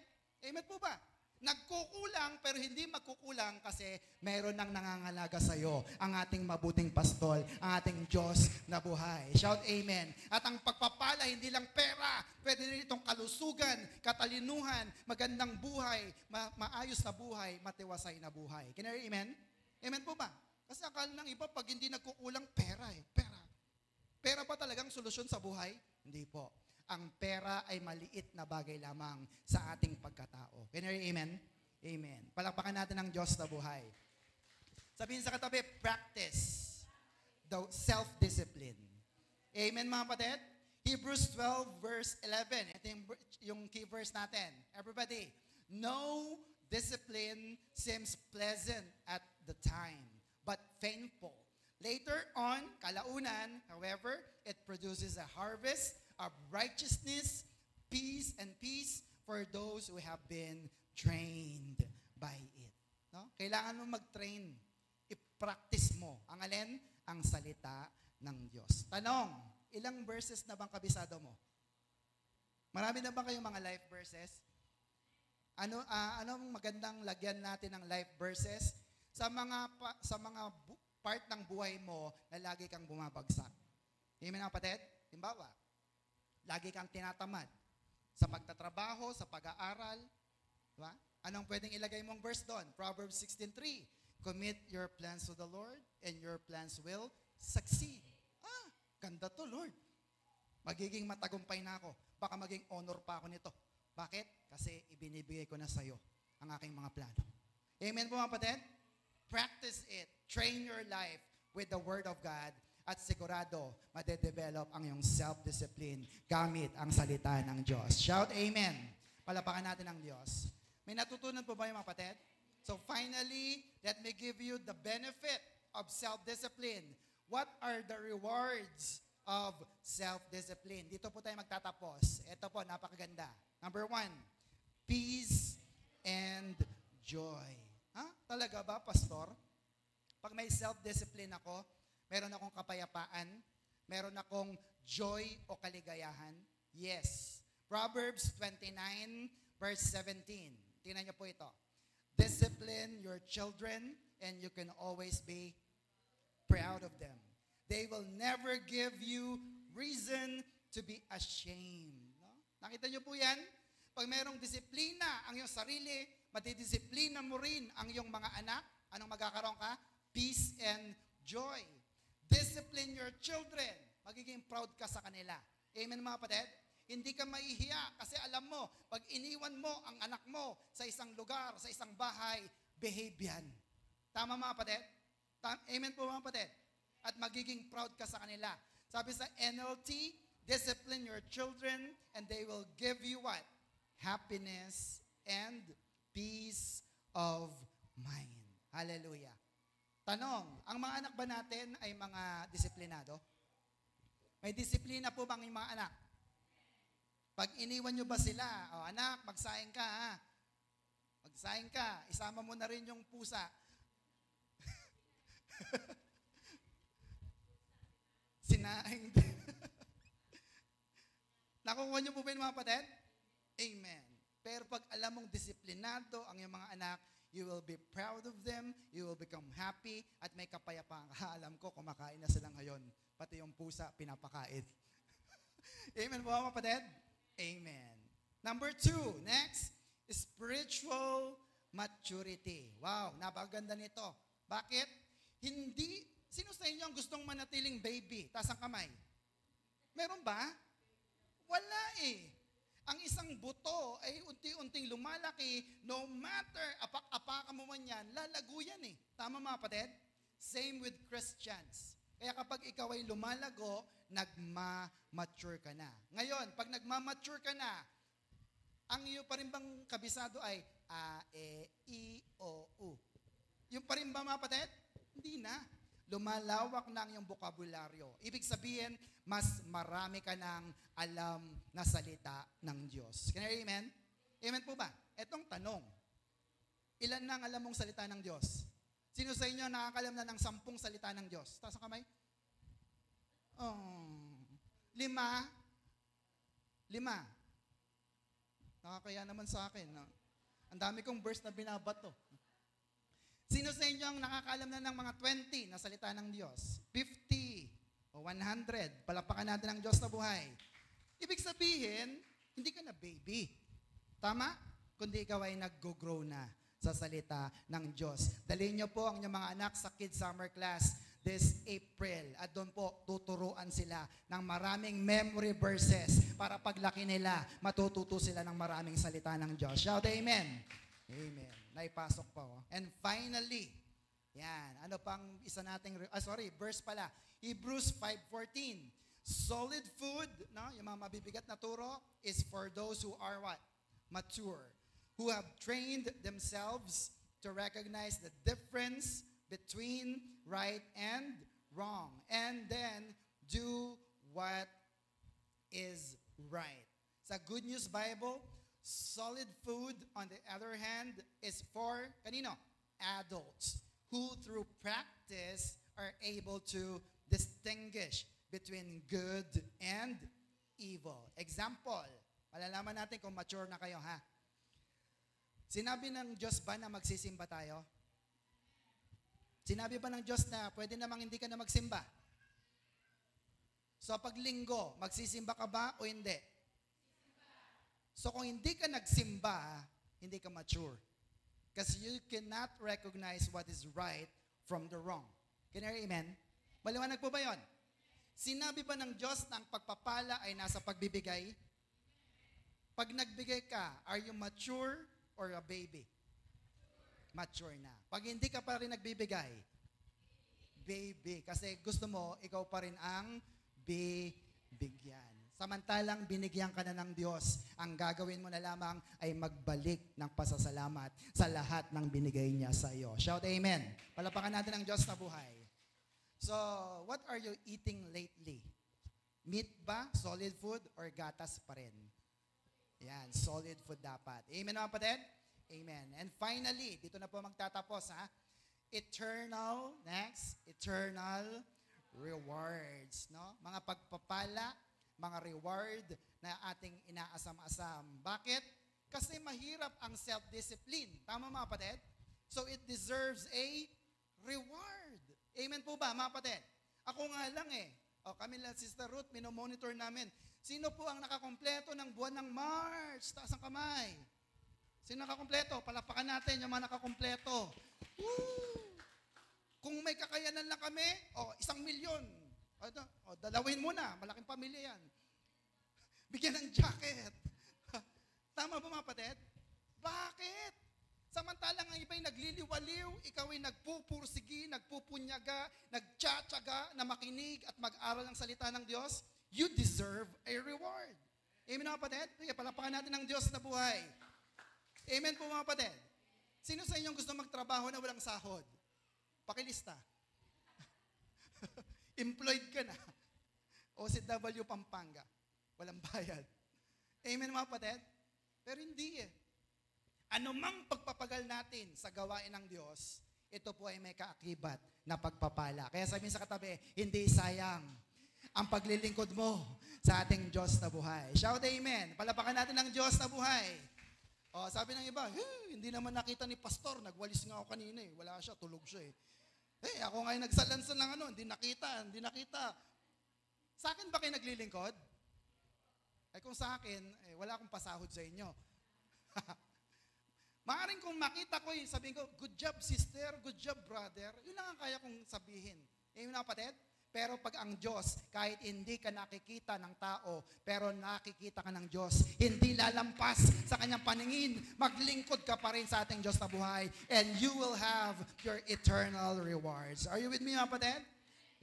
Amen po ba? Nagkukulang pero hindi magkukulang kasi mayroon nang nangangalaga sa iyo, ang ating mabuting pastol, ang ating Diyos na buhay. Shout amen. At ang pagpapala, hindi lang pera, pwede rin itong kalusugan, katalinuhan, magandang buhay, maayos na buhay, matiwasay na buhay. Can you hear amen? Amen po ba? Kasi akala ng iba, pag hindi nagkukulang, pera eh. Pera. Pera ba talagang solusyon sa buhay? Hindi po. Ang pera ay maliit na bagay lamang sa ating pagkatao. Can you hear amen? Amen. Palakpakan natin ang Diyos na buhay. Sabihin sa katabi, practice the self-discipline. Amen mga kapatid? Hebrews 12 verse 11. Ito yung key verse natin. Everybody, no discipline seems pleasant at the time, but painful. Later on, kalaunan, however, it produces a harvest of righteousness, peace for those who have been trained by it. No? Kailangan mo mag-train. I-practice mo. Ang alin? Ang salita ng Diyos. Tanong, ilang verses na bang kabisado mo? Marami na ba kayong mga life verses? Anong magandang lagyan natin ng life verses? Sa mga part ng buhay mo na lagi kang bumabagsak. Amen mga kapatid? Halimbawa, lagi kang tinatamad sa pagtatrabaho, sa pag-aaral. Diba? Anong pwedeng ilagay mong verse doon? Proverbs 16:3. Commit your plans to the Lord and your plans will succeed. Ganda to, Lord. Magiging matagumpay na ako. Baka maging honor pa ako nito. Bakit? Kasi ibinibigay ko na sa'yo ang aking mga plano. Amen po mga kapatid? Practice it. Train your life with the Word of God at sigurado, madedevelop ang iyong self-discipline gamit ang salita ng Diyos. Shout amen. Palapakan natin ang Diyos. May natutunan po ba yung mga kapatid? So finally, let me give you the benefit of self-discipline. What are the rewards of self-discipline? Dito po tayo magtatapos. Ito po, napakaganda. Number 1, peace and joy. Talaga ba, Pastor? Pag may self-discipline ako, meron akong kapayapaan, meron akong joy o kaligayahan? Yes. Proverbs 29, verse 17. Tingnan niyo po ito. Discipline your children and you can always be proud of them. They will never give you reason to be ashamed. No? Nakita niyo po yan? Pag merong disiplina ang iyong sarili, matidisiplina mo rin ang iyong mga anak. Anong magkakaroon ka? Peace and joy. Discipline your children. Magiging proud ka sa kanila. Amen mga kapatid? Hindi ka maihiya kasi alam mo, pag iniwan mo ang anak mo sa isang lugar, sa isang bahay, behave yan. Tama mga kapatid? Amen po mga kapatid? At magiging proud ka sa kanila. Sabi sa NLT, discipline your children and they will give you what? Happiness and peace of mind. Hallelujah. Tanong, ang mga anak ba natin ay mga disiplinado? May disiplina po bang yung mga anak? Pag iniwan nyo ba sila, anak, magsaing ka ha. Magsaing ka, isama mo na rin yung pusa. Sinaing din. Nakukuha nyo po ba yung mga kapatid? Amen. Pero pag alam mong disiplinado ang iyong mga anak, you will be proud of them, you will become happy, at may kapayapaan. Alam ko, kumakain na sila ngayon. Pati yung pusa, pinapakain. Amen po mga kapatid? Amen. Number 2, next, spiritual maturity. Wow, napakaganda nito. Bakit? Sino sa inyo ang gustong manatiling baby? Taas ang kamay. Meron ba? Wala eh. Ang isang buto ay unti-unting lumalaki, no matter, apak-apakan mo man yan, lalago yan eh. Tama mga kapatid? Same with Christians. Kaya kapag ikaw ay lumalago, nagma-mature ka na. Ngayon, pag nagma-mature ka na, ang iyo pa rin bang kabisado ay A, E, I, O, U. Yung pa rin ba mga kapatid? Hindi na. Lumalawak na ang iyong bokabularyo. Ibig sabihin, mas marami ka nang alam na salita ng Diyos. Can you amen? Amen po ba? Etong tanong, ilan nang alam mong salita ng Diyos? Sino sa inyo nakakalam na ng 10 salita ng Diyos? Taas ang kamay. Oh, 5. Nakakaya naman sa akin. No? Ang dami kong verse na binabato. Sino sa inyo ang nakakaalam na ng mga 20 na salita ng Diyos? 50 o 100. Palapakan natin ang Diyos na buhay. Ibig sabihin, hindi ka na baby. Tama? Kundi ikaw ay nag-grow na sa salita ng Diyos. Dalhin niyo po ang inyong mga anak sa Kids Summer Class this April. At doon po, tuturuan sila ng maraming memory verses para paglaki nila, matututo sila ng maraming salita ng Diyos. Shout amen. Amen. Naipasok pa. Oh. And finally, yan. Ano pang isa nating, verse pala. Hebrews 5:14. Solid food, no? Yung mga mabibigat na turo, is for those who are what? Mature. Who have trained themselves to recognize the difference between right and wrong. And then, do what is right. Sa Good News Bible, solid food, on the other hand, is for, kanino? Adults, who through practice are able to distinguish between good and evil. Example, malalaman natin kung mature na kayo, ha? Sinabi ng Diyos ba na magsisimba tayo? Sinabi ba ng Diyos na pwede namang hindi ka na magsimba? So pag linggo, magsisimba ka ba o hindi? So kung hindi ka nagsimba, hindi ka mature. Because you cannot recognize what is right from the wrong. Can you hear amen? Maliwanag po ba yun? Sinabi ba ng Diyos na ang pagpapala ay nasa pagbibigay? Pag nagbigay ka, are you mature or a baby? Mature na. Pag hindi ka pa rin nagbibigay, baby. Kasi gusto mo, ikaw pa rin ang bibigyan. Samantalang binigyan ka na ng Diyos, ang gagawin mo na lamang ay magbalik ng pasasalamat sa lahat ng binigay niya sa iyo. Shout amen. Palapakan natin ang Diyos na buhay. So, what are you eating lately? Meat ba? Solid food? Or gatas pa rin? Yan, solid food dapat. Amen mga kapatid? Amen. And finally, dito na po magtatapos, ha? Eternal rewards, no? Mga pagpapala, mga reward na ating inaasam-asam. Bakit? Kasi mahirap ang self-discipline. Tama mga kapatid? So it deserves a reward. Amen po ba mga kapatid? Ako nga lang kami lang, Sister Ruth, minomonitor namin. Sino po ang nakakompleto ng buwan ng March? Taas ang kamay. Sino nakakompleto? Palapakan natin yung mga nakakompleto. Woo! Kung may kakayanan lang kami, 1,000,000. Dalawin mo na. Malaking pamilya yan. Bigyan ng jacket. Tama ba mga kapatid? Bakit? Samantalang ang iba'y nagliliwaliw, ikaw ay nagpupursigi, nagpupunyaga, nagtsatsaga na makinig at mag-aral ng salita ng Diyos, you deserve a reward. Amen mga kapatid? Sige, palapakan natin ang Diyos na buhay. Amen po mga kapatid? Sino sa inyong gusto magtrabaho na walang sahod? Pakilista. Employed ka na. OCW Pampanga. Walang bayad. Amen mga kapatid? Pero hindi Ano mang pagpapagal natin sa gawain ng Diyos, ito po ay may kaakibat na pagpapala. Kaya sabihin sa katabi, hindi sayang ang paglilingkod mo sa ating Diyos na buhay. Shout amen. Palapakan natin ang Diyos na buhay. Sabi ng iba, hindi naman nakita ni pastor, nagwalis nga ako kanina Wala siya, tulog siya ako ngayon nagsalansan ng hindi nakita. Sa akin ba kayo naglilingkod? Kung sa akin, wala akong pasahod sa inyo. Maaring kung makita ko, sabihin ko, good job sister, good job brother, yun lang ang kaya kong sabihin. Yun na kapatid? Pero pag ang Diyos, kahit hindi ka nakikita ng tao, pero nakikita ka ng Diyos, hindi lalampas sa kanyang paningin, maglingkod ka pa rin sa ating Diyos na buhay, and you will have your eternal rewards. Are you with me mga kapatid?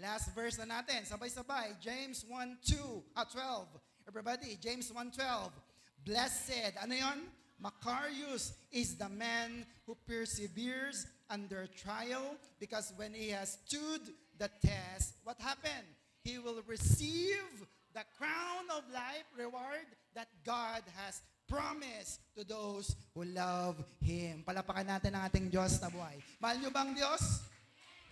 Last verse na natin, sabay-sabay, James 1:12. Everybody, James 1:12. Blessed, ano yon? Macarius is the man who perseveres under trial because when he has stood the test, what happened? He will receive the crown of life reward that God has promised to those who love Him. Palapakan natin ang ating Diyos na buhay. Mahal niyo bang Diyos?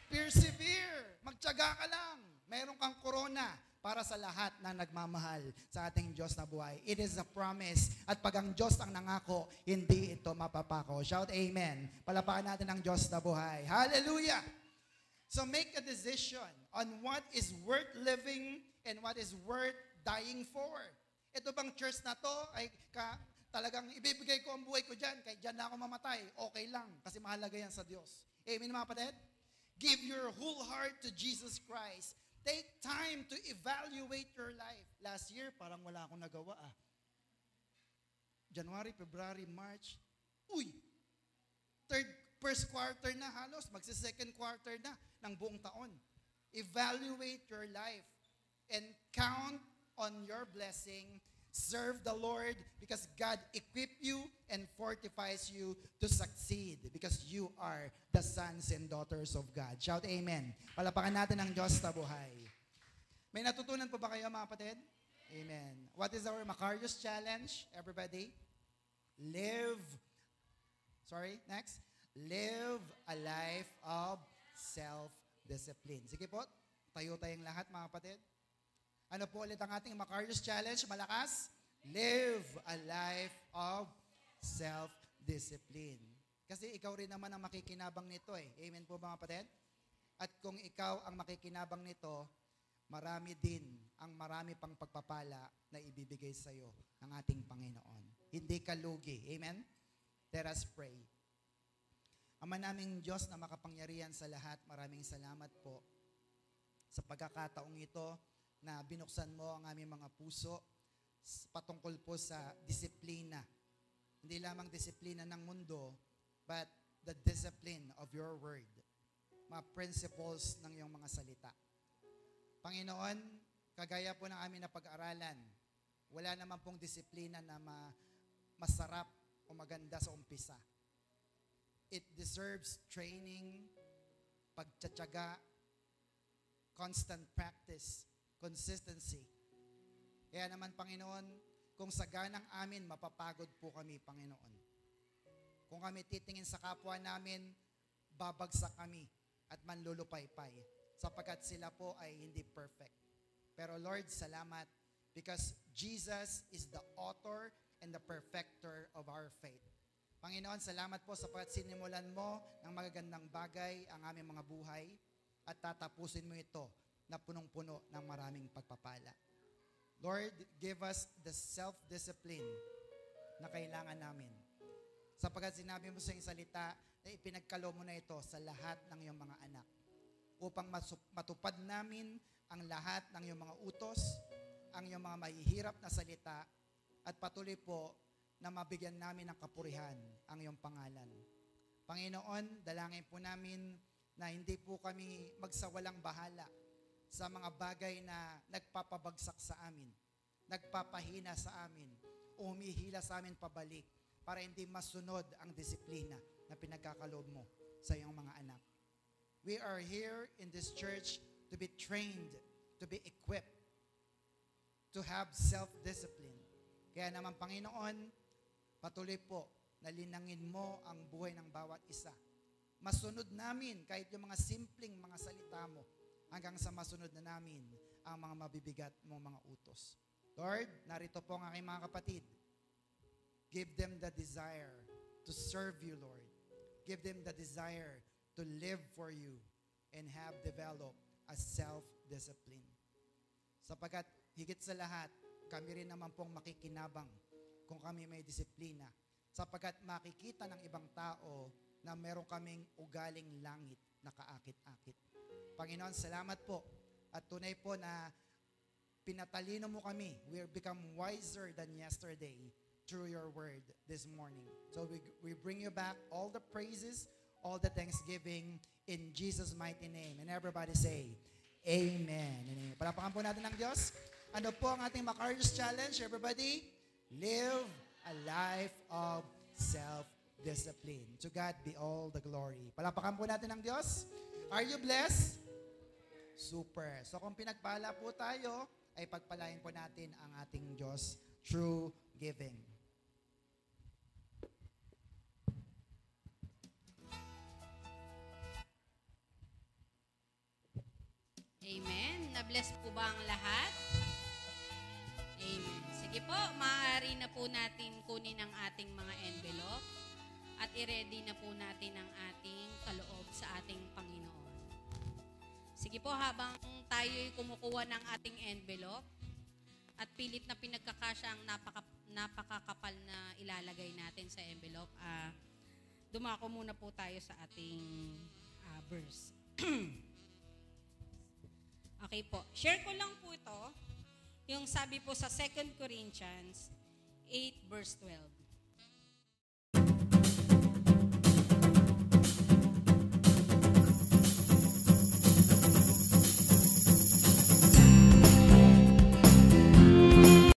Persevere. Magtiyaga ka lang. Meron kang korona para sa lahat na nagmamahal sa ating Diyos na buhay. It is a promise. At pag ang Diyos ang nangako, hindi ito mapapako. Shout amen. Palapakan natin ang Diyos na buhay. Hallelujah! So make a decision on what is worth living and what is worth dying for. Ito bang church na to ay talagang ibibigay ko ang buhay ko dyan, kahit dyan na ako mamatay, okay lang, kasi mahalaga yan sa Diyos. Amen mga kapatid? Give your whole heart to Jesus Christ. Take time to evaluate your life. Last year, parang wala akong nagawa January, February, March. First quarter na halos, magsi-second quarter na ng buong taon. Evaluate your life and count on your blessing. Serve the Lord because God equipped you and fortifies you to succeed because you are the sons and daughters of God. Shout amen. Palapakan natin ang Diyos na buhay. May natutunan po ba kayo mga kapatid? Amen. What is our Macarius challenge? Everybody? Live a life of self-discipline. Sige po, tayo tayong lahat mga kapatid. Ano po ulit ang ating Macarius challenge? Malakas? Live a life of self-discipline. Kasi ikaw rin naman ang makikinabang nito Amen po mga kapatid? At kung ikaw ang makikinabang nito, marami pang pagpapala na ibibigay sa iyo ng ating Panginoon. Hindi ka lugi. Amen? Let us pray. Ama naming Diyos na makapangyarihan sa lahat, maraming salamat po sa pagkakataong ito na binuksan mo ang aming mga puso patungkol po sa disiplina. Hindi lamang disiplina ng mundo, but the discipline of your word. Mga principles ng iyong mga salita. Panginoon, kagaya po ng aming napag-aralan, wala naman pong disiplina na masarap o maganda sa umpisa. It deserves training, pagtsatsaga, constant practice, consistency. Kaya naman, Panginoon, kung sa ganang amin, mapapagod po kami, Panginoon. Kung kami titingin sa kapwa namin, babagsak kami at manlulupaypay sapagkat sila po ay hindi perfect. Pero Lord, salamat because Jesus is the author and the perfecter of our faith. Panginoon, salamat po sapagkat sinimulan mo ng magagandang bagay ang aming mga buhay at tatapusin mo ito na punong-puno ng maraming pagpapala. Lord, give us the self-discipline na kailangan namin. Sapagkat sinabi mo sa iyong salita na ipinagkalo mo na ito sa lahat ng iyong mga anak upang matupad namin ang lahat ng iyong mga utos, ang iyong mga mahihirap na salita at patuloy po na mabigyan namin ng kapurihan ang iyong pangalan. Panginoon, dalangin po namin na hindi po kami magsawalang bahala sa mga bagay na nagpapabagsak sa amin, nagpapahina sa amin, umihila sa amin pabalik para hindi masunod ang disiplina na pinagkakaloob mo sa iyong mga anak. We are here in this church to be trained, to be equipped, to have self-discipline. Kaya naman, Panginoon, patuloy po na linangin mo ang buhay ng bawat isa. Masunod namin kahit yung mga simpleng mga salita mo hanggang sa masunod na namin ang mga mabibigat mong mga utos. Lord, narito po ang aking mga kapatid. Give them the desire to serve you, Lord. Give them the desire to live for you and have developed a self-discipline. Sapagkat higit sa lahat, kami rin naman pong makikinabang kung kami may disiplina. Sapagkat makikita ng ibang tao na meron kaming ugaling langit na kaakit-akit. Panginoon, salamat po. At tunay po na pinatalino mo kami. We become wiser than yesterday through your word this morning. So we bring you back all the praises, all the thanksgiving in Jesus' mighty name. And everybody say, Amen. Amen. Palapakan po natin ng Diyos. Ano po ang ating Macarius Challenge? Everybody, live a life of self-discipline. To God be all the glory. Palapakan po natin ang Diyos. Are you blessed? Super. So kung pinagpala po tayo, ay pagpalain po natin ang ating Diyos through giving. Amen. Na-bless po ba ang lahat? Amen. Sige po, maaari na po natin kunin ang ating mga envelope at i-ready na po natin ang ating kaloob sa ating Panginoon. Sige po, habang tayo'y kumukuha ng ating envelope at pilit na pinagkakasya ang napakakapal na ilalagay natin sa envelope, dumako muna po tayo sa ating verse. Okay po. Share ko lang po ito. Yung sabi po sa 2 Corinthians 8 verse 12.